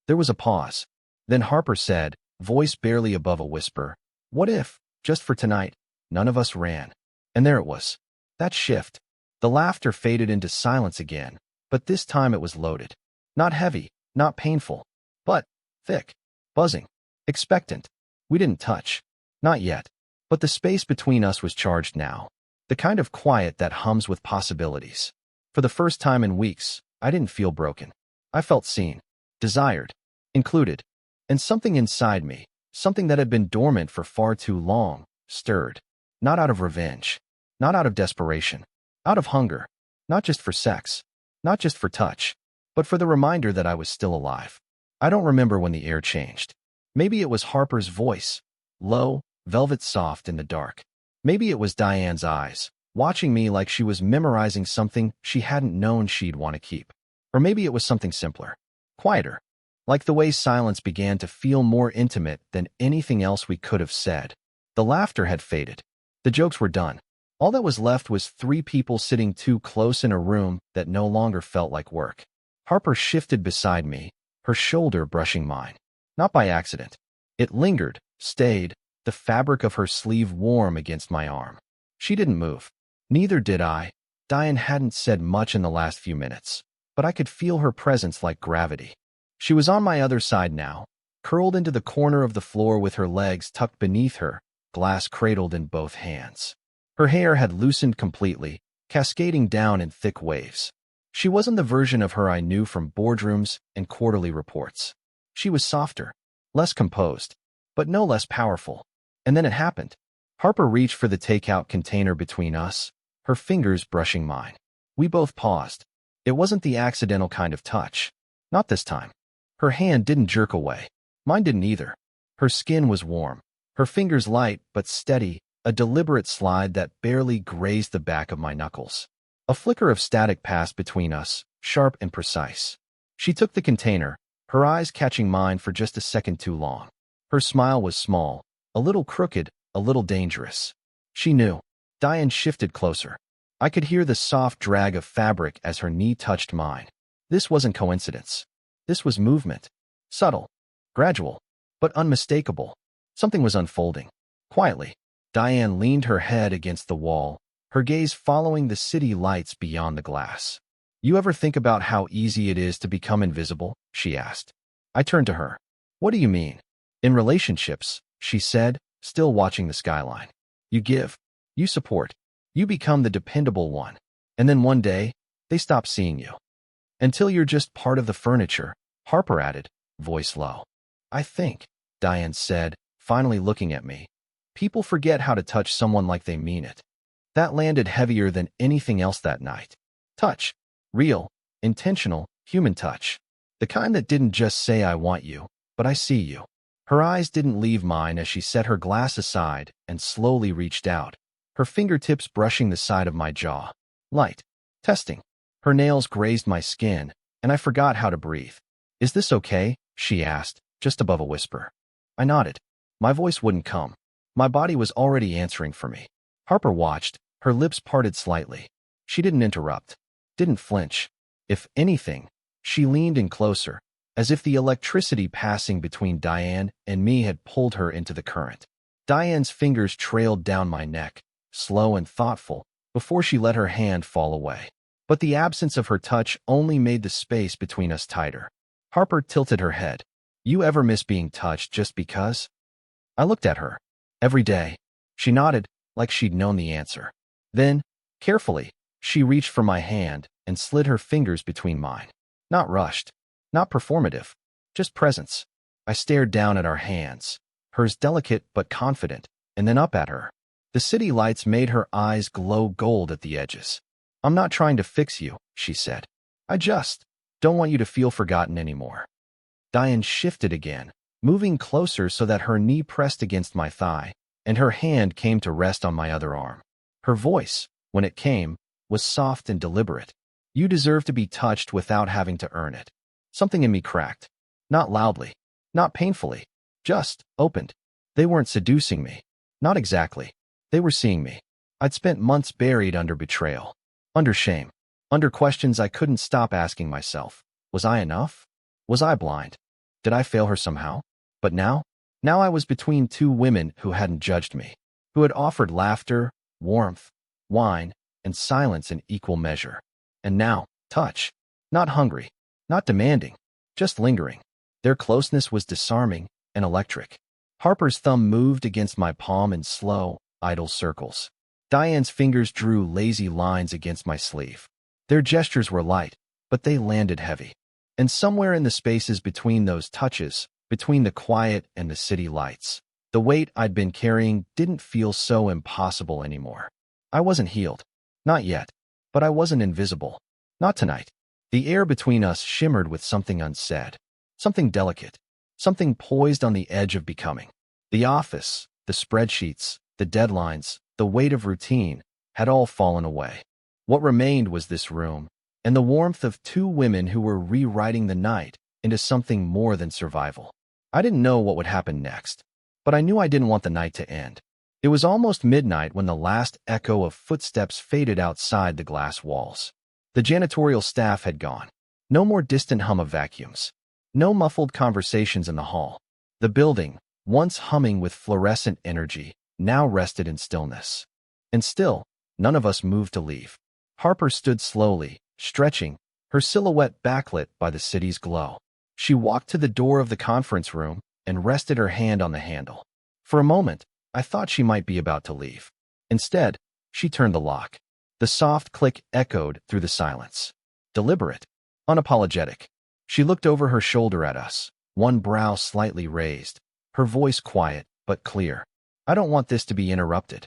There was a pause. Then Harper said, voice barely above a whisper, what if, just for tonight, none of us ran? And there it was. That shift. The laughter faded into silence again, but this time it was loaded. Not heavy, not painful, but thick, buzzing, expectant. We didn't touch. Not yet. But the space between us was charged now. The kind of quiet that hums with possibilities. For the first time in weeks, I didn't feel broken. I felt seen, desired, included. And something inside me, something that had been dormant for far too long, stirred. Not out of revenge. Not out of desperation. Out of hunger. Not just for sex. Not just for touch. But for the reminder that I was still alive. I don't remember when the air changed. Maybe it was Harper's voice. Low, velvet soft in the dark. Maybe it was Diane's eyes, watching me like she was memorizing something she hadn't known she'd want to keep. Or maybe it was something simpler, quieter, like the way silence began to feel more intimate than anything else we could have said. The laughter had faded. The jokes were done. All that was left was three people sitting too close in a room that no longer felt like work. Harper shifted beside me, her shoulder brushing mine. Not by accident. It lingered, stayed, the fabric of her sleeve warm against my arm. She didn't move. Neither did I. Diane hadn't said much in the last few minutes, but I could feel her presence like gravity. She was on my other side now, curled into the corner of the floor with her legs tucked beneath her, glass cradled in both hands. Her hair had loosened completely, cascading down in thick waves. She wasn't the version of her I knew from boardrooms and quarterly reports. She was softer, less composed, but no less powerful. And then it happened. Harper reached for the takeout container between us, her fingers brushing mine. We both paused. It wasn't the accidental kind of touch. Not this time. Her hand didn't jerk away. Mine didn't either. Her skin was warm, her fingers light but steady, a deliberate slide that barely grazed the back of my knuckles. A flicker of static passed between us, sharp and precise. She took the container, her eyes catching mine for just a second too long. Her smile was small, a little crooked, a little dangerous. She knew. Diane shifted closer. I could hear the soft drag of fabric as her knee touched mine. This wasn't coincidence. This was movement. Subtle, gradual, but unmistakable. Something was unfolding. Quietly, Diane leaned her head against the wall, her gaze following the city lights beyond the glass. "You ever think about how easy it is to become invisible?" she asked. I turned to her. "What do you mean?" "In relationships," she said, still watching the skyline. "You give. You support. You become the dependable one. And then one day, they stop seeing you. Until you're just part of the furniture," Harper added, voice low. "I think," Diane said, finally looking at me, "people forget how to touch someone like they mean it." That landed heavier than anything else that night. Touch. Real, intentional, human touch. The kind that didn't just say "I want you," but "I see you." Her eyes didn't leave mine as she set her glass aside and slowly reached out, her fingertips brushing the side of my jaw. Light. Testing. Her nails grazed my skin, and I forgot how to breathe. "Is this okay?" she asked, just above a whisper. I nodded. My voice wouldn't come. My body was already answering for me. Harper watched, her lips parted slightly. She didn't interrupt, didn't flinch. If anything, she leaned in closer, as if the electricity passing between Diane and me had pulled her into the current. Diane's fingers trailed down my neck, slow and thoughtful, before she let her hand fall away. But the absence of her touch only made the space between us tighter. Harper tilted her head. "You ever miss being touched just because?" I looked at her. "Every day." She nodded, like she'd known the answer. Then, carefully, she reached for my hand and slid her fingers between mine. Not rushed, not performative, just presence. I stared down at our hands, hers delicate but confident, and then up at her. The city lights made her eyes glow gold at the edges. "I'm not trying to fix you," she said. "I just don't want you to feel forgotten anymore." Diane shifted again, moving closer so that her knee pressed against my thigh, and her hand came to rest on my other arm. Her voice, when it came, was soft and deliberate. "You deserve to be touched without having to earn it." Something in me cracked. Not loudly, not painfully, just opened. They weren't seducing me. Not exactly. They were seeing me. I'd spent months buried under betrayal, under shame, under questions I couldn't stop asking myself. Was I enough? Was I blind? Did I fail her somehow? But now I was between two women who hadn't judged me, who had offered laughter, warmth, wine, and silence in equal measure. And now, touch. Not hungry, not demanding, just lingering. Their closeness was disarming and electric. Harper's thumb moved against my palm in slow, idle circles. Diane's fingers drew lazy lines against my sleeve. Their gestures were light, but they landed heavy. And somewhere in the spaces between those touches, between the quiet and the city lights, the weight I'd been carrying didn't feel so impossible anymore. I wasn't healed. Not yet. But I wasn't invisible. Not tonight. The air between us shimmered with something unsaid. Something delicate. Something poised on the edge of becoming. The office, the spreadsheets, the deadlines, the weight of routine had all fallen away. What remained was this room, and the warmth of two women who were rewriting the night into something more than survival. I didn't know what would happen next, but I knew I didn't want the night to end. It was almost midnight when the last echo of footsteps faded outside the glass walls. The janitorial staff had gone. No more distant hum of vacuums. No muffled conversations in the hall. The building, once humming with fluorescent energy, now rested in stillness. And still, none of us moved to leave. Harper stood slowly, stretching, her silhouette backlit by the city's glow. She walked to the door of the conference room and rested her hand on the handle. For a moment, I thought she might be about to leave. Instead, she turned the lock. The soft click echoed through the silence. Deliberate, unapologetic. She looked over her shoulder at us, one brow slightly raised, her voice quiet but clear. I don't want this to be interrupted.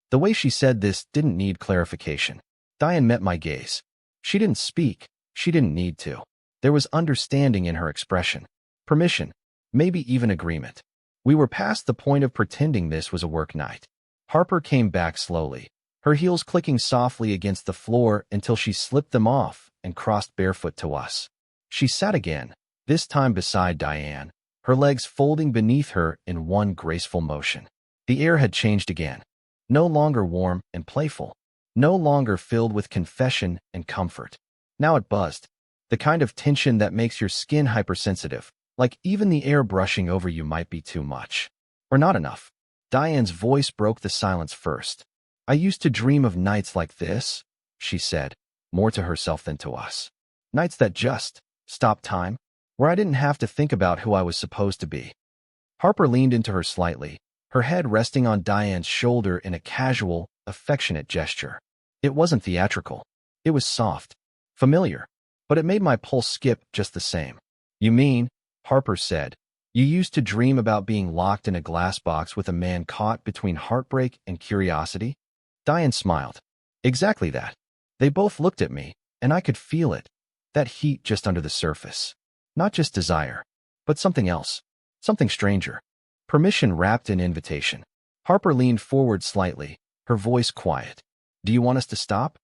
The way she said this didn't need clarification. Diane met my gaze. She didn't speak. She didn't need to. There was understanding in her expression. Permission. Maybe even agreement. We were past the point of pretending this was a work night. Harper came back slowly, her heels clicking softly against the floor until she slipped them off and crossed barefoot to us. She sat again, this time beside Diane, her legs folding beneath her in one graceful motion. The air had changed again. No longer warm and playful. No longer filled with confession and comfort. Now it buzzed. The kind of tension that makes your skin hypersensitive, like even the air brushing over you might be too much. Or not enough. Diane's voice broke the silence first. I used to dream of nights like this, she said, more to herself than to us. Nights that just stopped time, where I didn't have to think about who I was supposed to be. Harper leaned into her slightly, her head resting on Diane's shoulder in a casual, affectionate gesture. It wasn't theatrical. It was soft, familiar, but it made my pulse skip just the same. You mean, Harper said, you used to dream about being locked in a glass box with a man caught between heartbreak and curiosity? Diane smiled. Exactly that. They both looked at me, and I could feel it. That heat just under the surface. Not just desire, but something else. Something stranger. Permission wrapped in invitation. Harper leaned forward slightly, her voice quiet. Do you want us to stop?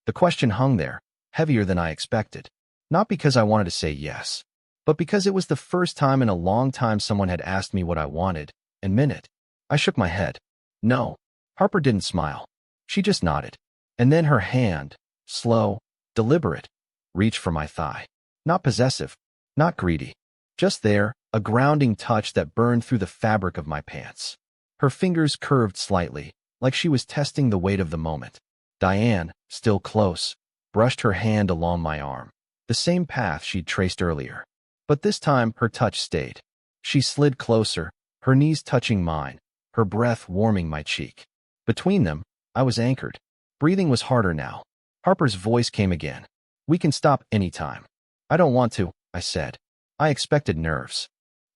The question hung there, heavier than I expected. Not because I wanted to say yes, but because it was the first time in a long time someone had asked me what I wanted, and meant it. I shook my head. No. Harper didn't smile. She just nodded. And then her hand, slow, deliberate, reached for my thigh. Not possessive, not greedy. Just there, a grounding touch that burned through the fabric of my pants. Her fingers curved slightly, like she was testing the weight of the moment. Diane, still close, brushed her hand along my arm, the same path she'd traced earlier. But this time, her touch stayed. She slid closer, her knees touching mine, her breath warming my cheek. Between them, I was anchored. Breathing was harder now. Harper's voice came again. We can stop anytime. I don't want to, I said. I expected nerves.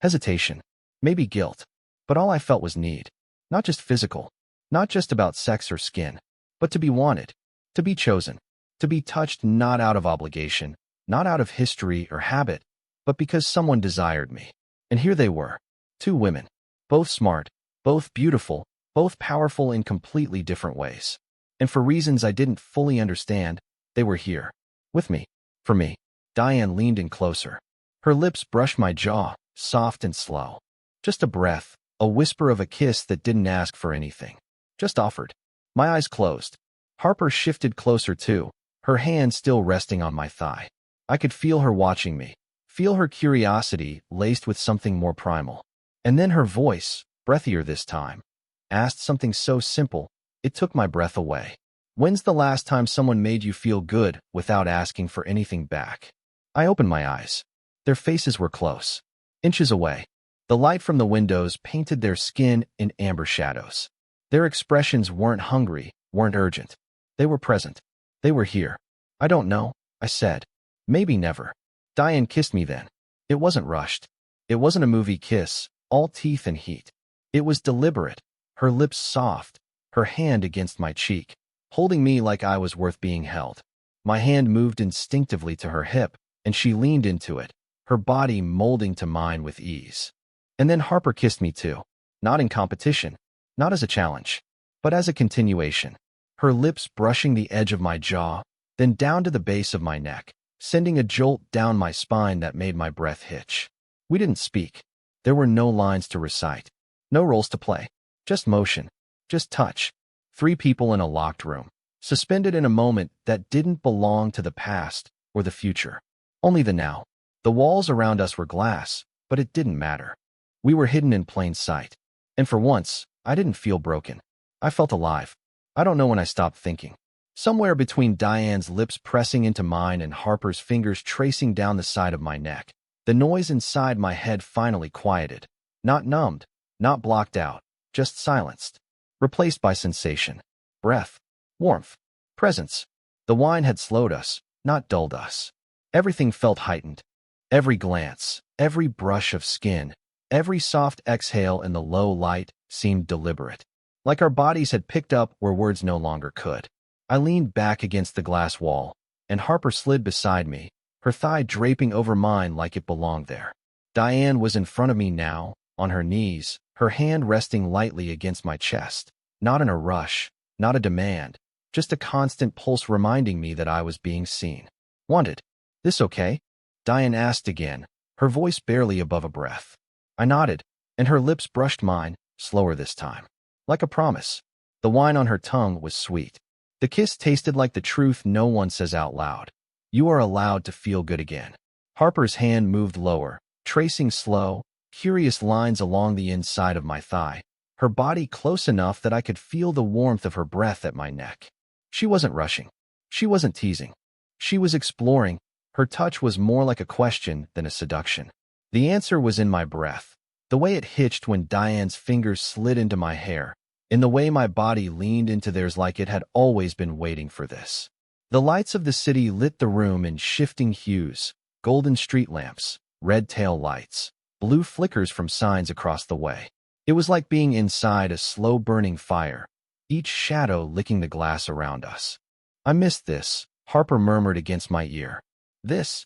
Hesitation. Maybe guilt. But all I felt was need. Not just physical. Not just about sex or skin. But to be wanted. To be chosen. To be touched not out of obligation. Not out of history or habit. But because someone desired me. And here they were. Two women. Both smart. Both beautiful. Both powerful in completely different ways. And for reasons I didn't fully understand, they were here. With me. For me. Diane leaned in closer. Her lips brushed my jaw, soft and slow. Just a breath, a whisper of a kiss that didn't ask for anything. Just offered. My eyes closed. Harper shifted closer too, her hand still resting on my thigh. I could feel her watching me, feel her curiosity laced with something more primal. And then her voice, breathier this time, asked something so simple, it took my breath away. When's the last time someone made you feel good without asking for anything back? I opened my eyes. Their faces were close, inches away. The light from the windows painted their skin in amber shadows. Their expressions weren't hungry, weren't urgent. They were present. They were here. I don't know, I said. Maybe never. Diane kissed me then. It wasn't rushed. It wasn't a movie kiss, all teeth and heat. It was deliberate, her lips soft, her hand against my cheek, holding me like I was worth being held. My hand moved instinctively to her hip, and she leaned into it, her body molding to mine with ease. And then Harper kissed me too, not in competition, not as a challenge, but as a continuation. her lips brushing the edge of my jaw, then down to the base of my neck, sending a jolt down my spine that made my breath hitch. We didn't speak. There were no lines to recite, no roles to play, just motion, just touch. 3 people in a locked room, suspended in a moment that didn't belong to the past or the future, only the now. The walls around us were glass, but it didn't matter. We were hidden in plain sight. And for once, I didn't feel broken. I felt alive. I don't know when I stopped thinking. Somewhere between Diane's lips pressing into mine and Harper's fingers tracing down the side of my neck, the noise inside my head finally quieted. Not numbed, not blocked out, just silenced. Replaced by sensation. Breath. Warmth. Presence. The wine had slowed us, not dulled us. Everything felt heightened. Every glance, every brush of skin, every soft exhale in the low light seemed deliberate. Like our bodies had picked up where words no longer could. I leaned back against the glass wall, and Harper slid beside me, her thigh draping over mine like it belonged there. Diane was in front of me now, on her knees, her hand resting lightly against my chest. Not in a rush, not a demand, just a constant pulse reminding me that I was being seen. Wanted. This okay? Diane asked again, her voice barely above a breath. I nodded, and her lips brushed mine, slower this time. Like a promise. The wine on her tongue was sweet. The kiss tasted like the truth no one says out loud. You are allowed to feel good again. Harper's hand moved lower, tracing slow, curious lines along the inside of my thigh, her body close enough that I could feel the warmth of her breath at my neck. She wasn't rushing. She wasn't teasing. She was exploring. Her touch was more like a question than a seduction. The answer was in my breath, the way it hitched when Diane's fingers slid into my hair, in the way my body leaned into theirs like it had always been waiting for this. The lights of the city lit the room in shifting hues, golden street lamps, red tail lights, blue flickers from signs across the way. It was like being inside a slow-burning fire, each shadow licking the glass around us. I missed this, Harper murmured against my ear. This.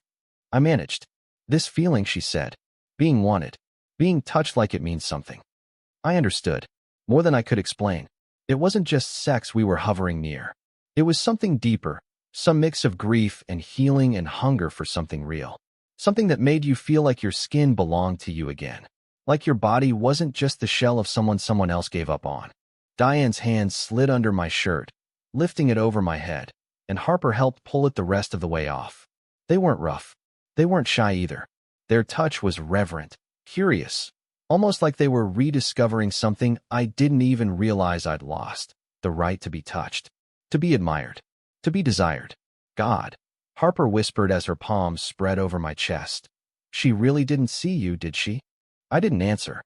I managed. This feeling, she said. Being wanted. Being touched like it means something. I understood. More than I could explain. It wasn't just sex we were hovering near. It was something deeper, some mix of grief and healing and hunger for something real. Something that made you feel like your skin belonged to you again. Like your body wasn't just the shell of someone else gave up on. Diane's hand slid under my shirt, lifting it over my head, and Harper helped pull it the rest of the way off. They weren't rough. They weren't shy either. Their touch was reverent, curious, almost like they were rediscovering something I didn't even realize I'd lost, the right to be touched, to be admired, to be desired. God, Harper whispered as her palms spread over my chest. She really didn't see you, did she? I didn't answer.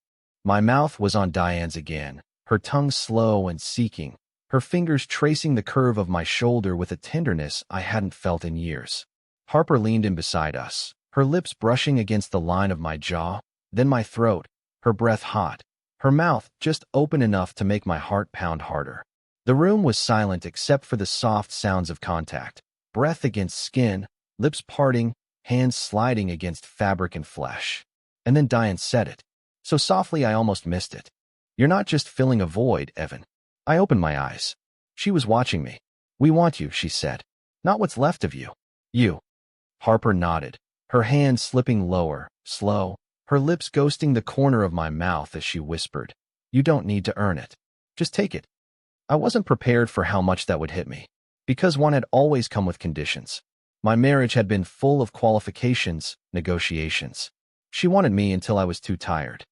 My mouth was on Diane's again, her tongue slow and seeking, her fingers tracing the curve of my shoulder with a tenderness I hadn't felt in years. Harper leaned in beside us, her lips brushing against the line of my jaw, then my throat, her breath hot, her mouth just open enough to make my heart pound harder. The room was silent except for the soft sounds of contact, breath against skin, lips parting, hands sliding against fabric and flesh. And then Diane said it, so softly I almost missed it. You're not just filling a void, Evan. I opened my eyes. She was watching me. We want you, she said. Not what's left of you. You. Harper nodded, her hand slipping lower, slow, her lips ghosting the corner of my mouth as she whispered, You don't need to earn it. Just take it. I wasn't prepared for how much that would hit me, because one had always come with conditions. My marriage had been full of qualifications, negotiations. She wanted me until I was too tired,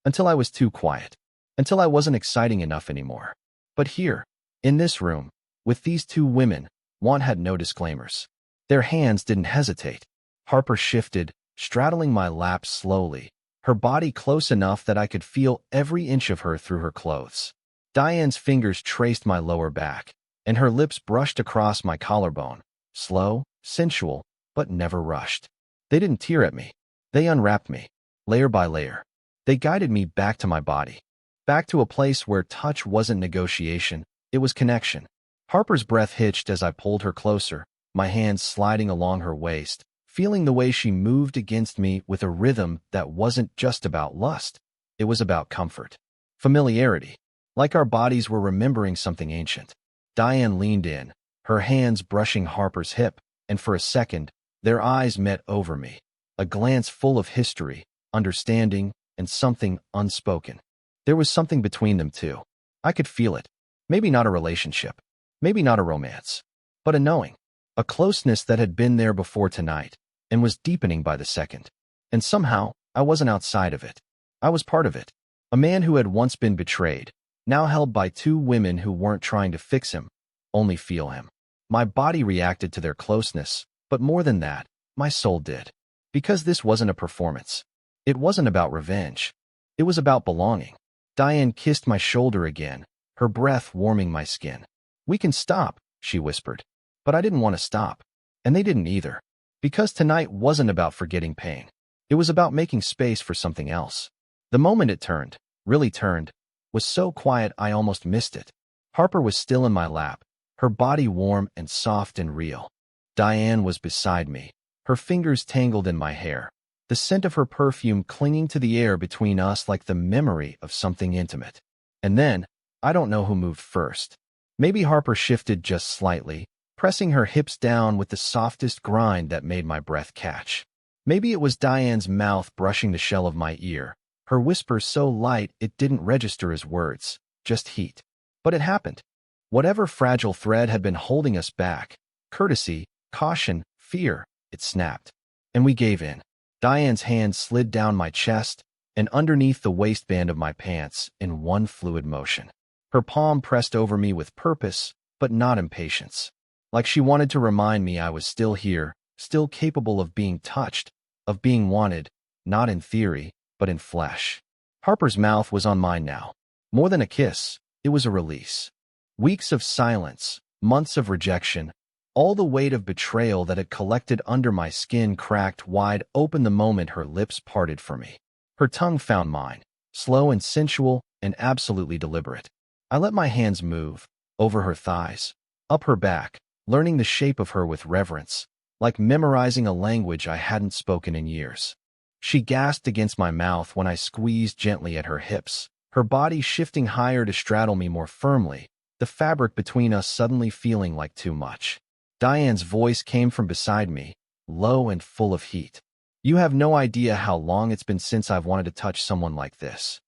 until I was too quiet, until I wasn't exciting enough anymore. But here, in this room, with these 2 women, one had no disclaimers. Their hands didn't hesitate. Harper shifted, straddling my lap slowly, her body close enough that I could feel every inch of her through her clothes. Diane's fingers traced my lower back, and her lips brushed across my collarbone, slow, sensual, but never rushed. They didn't tear at me. They unwrapped me, layer by layer. They guided me back to my body, back to a place where touch wasn't negotiation, it was connection. Harper's breath hitched as I pulled her closer, my hands sliding along her waist, feeling the way she moved against me with a rhythm that wasn't just about lust. It was about comfort, familiarity, like our bodies were remembering something ancient. Diane leaned in, her hands brushing Harper's hip, and for a second, their eyes met over me. A glance full of history, understanding, and something unspoken. There was something between them too. I could feel it. Maybe not a relationship. Maybe not a romance. But a knowing. A closeness that had been there before tonight, and was deepening by the second. And somehow, I wasn't outside of it. I was part of it. A man who had once been betrayed, now held by two women who weren't trying to fix him, only feel him. My body reacted to their closeness, but more than that, my soul did. Because this wasn't a performance. It wasn't about revenge. It was about belonging. Diane kissed my shoulder again, her breath warming my skin. "We can stop," she whispered. But I didn't want to stop. And they didn't either. Because tonight wasn't about forgetting pain. It was about making space for something else. The moment it turned, really turned, was so quiet I almost missed it. Harper was still in my lap, her body warm and soft and real. Diane was beside me, her fingers tangled in my hair, the scent of her perfume clinging to the air between us like the memory of something intimate. And then, I don't know who moved first. Maybe Harper shifted just slightly, pressing her hips down with the softest grind that made my breath catch. Maybe it was Diane's mouth brushing the shell of my ear, her whisper so light it didn't register as words, just heat. But it happened. Whatever fragile thread had been holding us back, courtesy, caution, fear, it snapped. And we gave in. Diane's hand slid down my chest and underneath the waistband of my pants in one fluid motion. Her palm pressed over me with purpose, but not impatience. Like she wanted to remind me I was still here, still capable of being touched, of being wanted, not in theory, but in flesh. Harper's mouth was on mine now. More than a kiss, it was a release. Weeks of silence, months of rejection, all the weight of betrayal that had collected under my skin cracked wide open the moment her lips parted for me. Her tongue found mine, slow and sensual and absolutely deliberate. I let my hands move, over her thighs, up her back, learning the shape of her with reverence, like memorizing a language I hadn't spoken in years. She gasped against my mouth when I squeezed gently at her hips, her body shifting higher to straddle me more firmly, the fabric between us suddenly feeling like too much. Diane's voice came from beside me, low and full of heat. "You have no idea how long it's been since I've wanted to touch someone like this."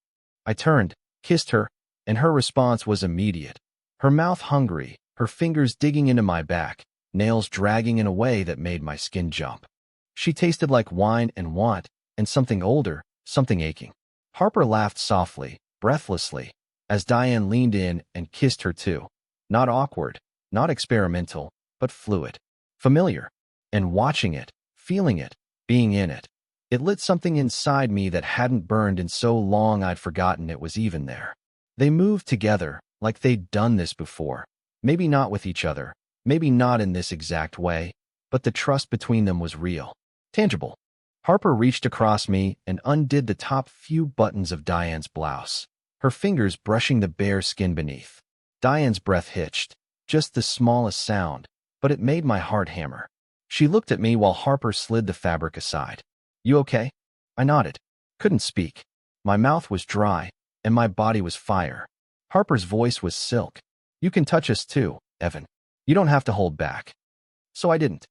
I turned, kissed her, and her response was immediate. Her mouth hungry, her fingers digging into my back, nails dragging in a way that made my skin jump. She tasted like wine and want, and something older, something aching. Harper laughed softly, breathlessly, as Diane leaned in and kissed her too. Not awkward, not experimental, but fluid. Familiar. And watching it, feeling it, being in it. It lit something inside me that hadn't burned in so long I'd forgotten it was even there. They moved together, like they'd done this before. Maybe not with each other, maybe not in this exact way, but the trust between them was real. Tangible. Harper reached across me and undid the top few buttons of Diane's blouse, her fingers brushing the bare skin beneath. Diane's breath hitched, just the smallest sound, but it made my heart hammer. She looked at me while Harper slid the fabric aside. "You okay?" I nodded. Couldn't speak. My mouth was dry, and my body was fire. Harper's voice was silk. "You can touch us too, Evan. You don't have to hold back." So I didn't.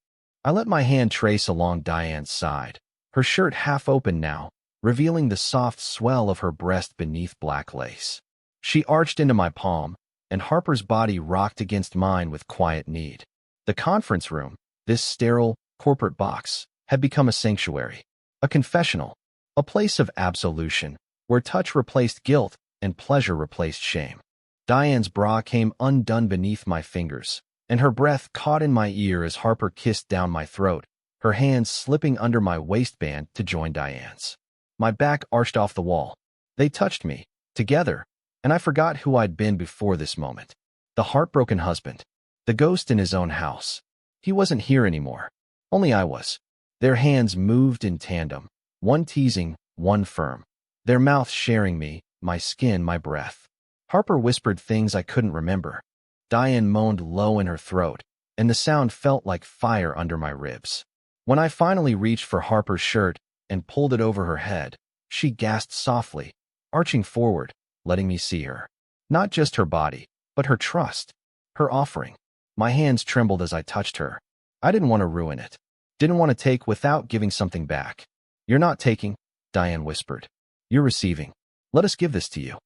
I let my hand trace along Diane's side, her shirt half open now, revealing the soft swell of her breast beneath black lace. She arched into my palm, and Harper's body rocked against mine with quiet need. The conference room, this sterile, corporate box, had become a sanctuary, a confessional, a place of absolution, where touch replaced guilt and pleasure replaced shame. Diane's bra came undone beneath my fingers, and her breath caught in my ear as Harper kissed down my throat, her hands slipping under my waistband to join Diane's. My back arched off the wall. They touched me, together, and I forgot who I'd been before this moment. The heartbroken husband, the ghost in his own house. He wasn't here anymore. Only I was. Their hands moved in tandem, one teasing, one firm. Their mouths sharing me, my skin, my breath. Harper whispered things I couldn't remember. Diane moaned low in her throat, and the sound felt like fire under my ribs. When I finally reached for Harper's shirt and pulled it over her head, she gasped softly, arching forward, letting me see her. Not just her body, but her trust. Her offering. My hands trembled as I touched her. I didn't want to ruin it. Didn't want to take without giving something back. You're not taking, Diane whispered. You're receiving. Let us give this to you.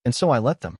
And so I let them.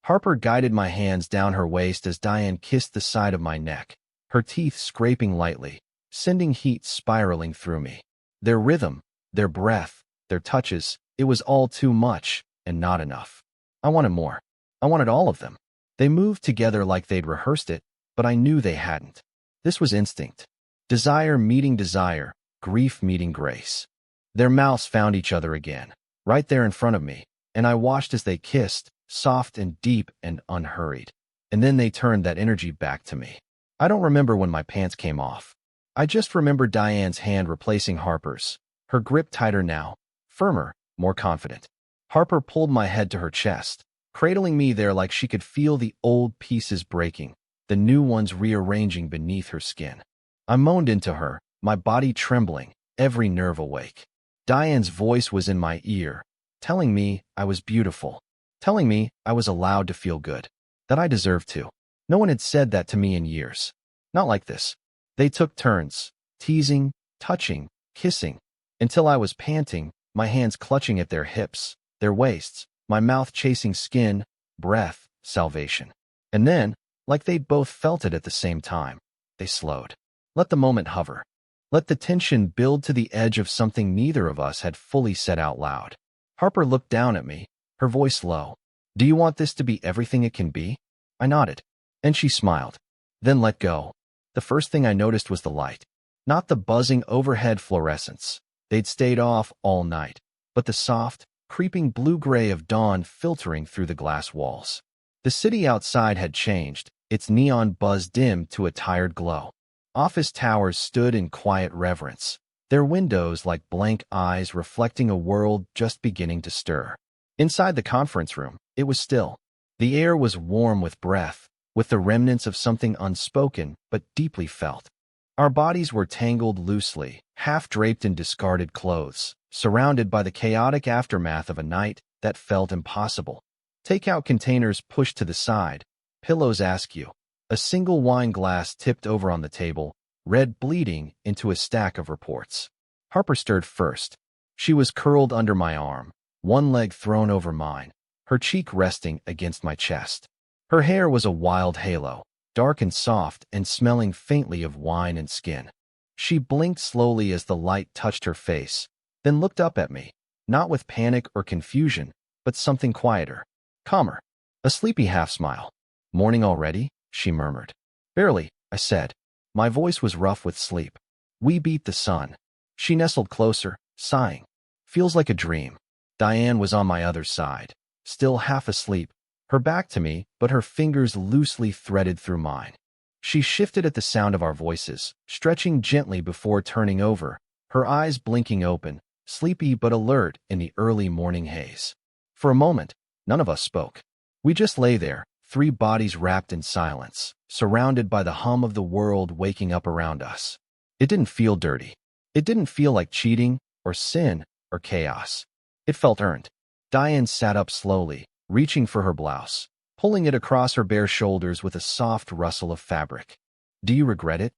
Harper guided my hands down her waist as Diane kissed the side of my neck, her teeth scraping lightly, sending heat spiraling through me. Their rhythm, their breath, their touches, it was all too much and not enough. I wanted more. I wanted all of them. They moved together like they'd rehearsed it, but I knew they hadn't. This was instinct. Desire meeting desire, grief meeting grace. Their mouths found each other again, right there in front of me, and I watched as they kissed, soft and deep and unhurried. And then they turned that energy back to me. I don't remember when my pants came off. I just remember Diane's hand replacing Harper's, her grip tighter now, firmer, more confident. Harper pulled my head to her chest, cradling me there like she could feel the old pieces breaking, the new ones rearranging beneath her skin. I moaned into her, my body trembling, every nerve awake. Diane's voice was in my ear, telling me I was beautiful, telling me I was allowed to feel good, that I deserved to. No one had said that to me in years. Not like this. They took turns, teasing, touching, kissing, until I was panting, my hands clutching at their hips, their waists, my mouth chasing skin, breath, salvation. And then, like they'd both felt it at the same time, they slowed. Let the moment hover. Let the tension build to the edge of something neither of us had fully said out loud. Harper looked down at me, her voice low. Do you want this to be everything it can be? I nodded, and she smiled. Then let go. The first thing I noticed was the light. Not the buzzing overhead fluorescents. They'd stayed off all night, but the soft, creeping blue-gray of dawn filtering through the glass walls. The city outside had changed, its neon buzz dimmed to a tired glow. Office towers stood in quiet reverence, their windows like blank eyes reflecting a world just beginning to stir. Inside the conference room, it was still. The air was warm with breath, with the remnants of something unspoken but deeply felt. Our bodies were tangled loosely, half-draped in discarded clothes, surrounded by the chaotic aftermath of a night that felt impossible. Takeout containers pushed to the side, pillows askew, a single wine glass tipped over on the table, red bleeding into a stack of reports. Harper stirred first. She was curled under my arm, one leg thrown over mine, her cheek resting against my chest. Her hair was a wild halo, dark and soft and smelling faintly of wine and skin. She blinked slowly as the light touched her face, then looked up at me, not with panic or confusion, but something quieter, calmer, a sleepy half-smile. Morning already? She murmured. Barely, I said. My voice was rough with sleep. We beat the sun. She nestled closer, sighing. Feels like a dream. Diane was on my other side, still half asleep, her back to me, but her fingers loosely threaded through mine. She shifted at the sound of our voices, stretching gently before turning over, her eyes blinking open, sleepy but alert in the early morning haze. For a moment, none of us spoke. We just lay there, three bodies wrapped in silence, surrounded by the hum of the world waking up around us. It didn't feel dirty. It didn't feel like cheating, or sin, or chaos. It felt earned. Diane sat up slowly, reaching for her blouse, pulling it across her bare shoulders with a soft rustle of fabric. Do you regret it?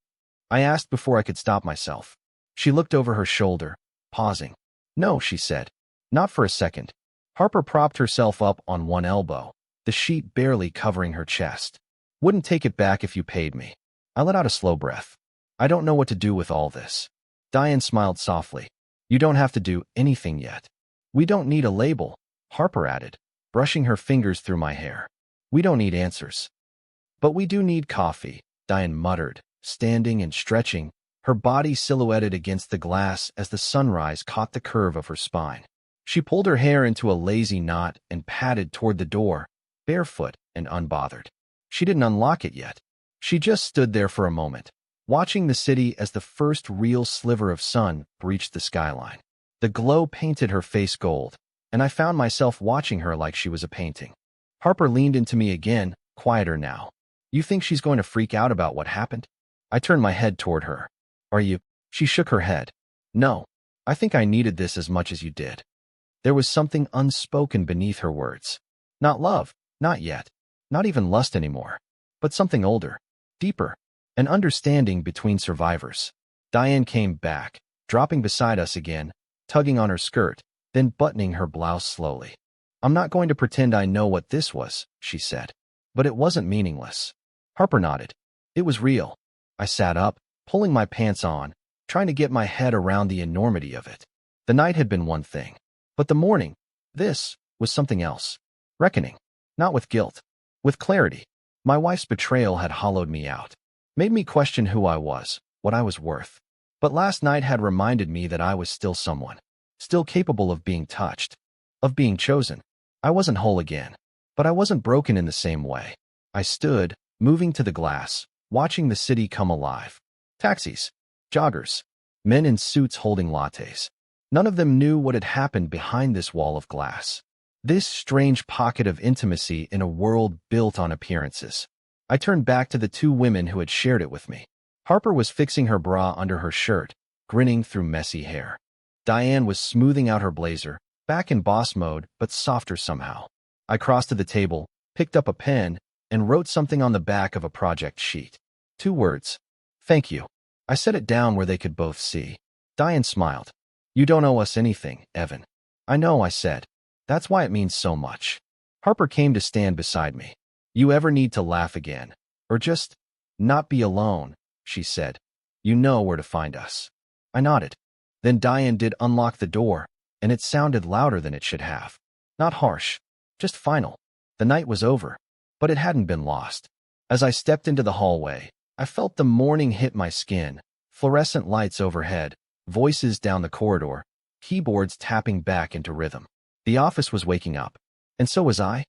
I asked before I could stop myself. She looked over her shoulder, pausing. No, she said. Not for a second. Harper propped herself up on one elbow, the sheet barely covering her chest. Wouldn't take it back if you paid me. I let out a slow breath. I don't know what to do with all this. Diane smiled softly. You don't have to do anything yet. We don't need a label, Harper added, brushing her fingers through my hair. We don't need answers. But we do need coffee, Diane muttered, standing and stretching, her body silhouetted against the glass as the sunrise caught the curve of her spine. She pulled her hair into a lazy knot and padded toward the door, barefoot and unbothered. She didn't unlock it yet. She just stood there for a moment, watching the city as the first real sliver of sun breached the skyline. The glow painted her face gold, and I found myself watching her like she was a painting. Harper leaned into me again, quieter now. You think she's going to freak out about what happened? I turned my head toward her. Are you? She shook her head. No, I think I needed this as much as you did. There was something unspoken beneath her words. Not love, not yet, not even lust anymore. but something older, deeper, an understanding between survivors. Diane came back, dropping beside us again, tugging on her skirt, then buttoning her blouse slowly. I'm not going to pretend I know what this was, she said. But it wasn't meaningless. Harper nodded. It was real. I sat up, pulling my pants on, trying to get my head around the enormity of it. The night had been one thing, but the morning, this, was something else. Reckoning. Not with guilt. With clarity. My wife's betrayal had hollowed me out, made me question who I was, what I was worth. But last night had reminded me that I was still someone, still capable of being touched, of being chosen. I wasn't whole again, but I wasn't broken in the same way. I stood, moving to the glass, watching the city come alive. Taxis, joggers, men in suits holding lattes. None of them knew what had happened behind this wall of glass. This strange pocket of intimacy in a world built on appearances. I turned back to the two women who had shared it with me. Harper was fixing her bra under her shirt, grinning through messy hair. Diane was smoothing out her blazer, back in boss mode, but softer somehow. I crossed to the table, picked up a pen, and wrote something on the back of a project sheet. 2 words. Thank you. I set it down where they could both see. Diane smiled. You don't owe us anything, Evan. I know, I said. That's why it means so much. Harper came to stand beside me. You ever need to laugh again, or just not be alone, she said. You know where to find us. I nodded. Then Diane did unlock the door, and it sounded louder than it should have. Not harsh, just final. The night was over, but it hadn't been lost. As I stepped into the hallway, I felt the morning hit my skin, fluorescent lights overhead, voices down the corridor, keyboards tapping back into rhythm. The office was waking up, and so was I.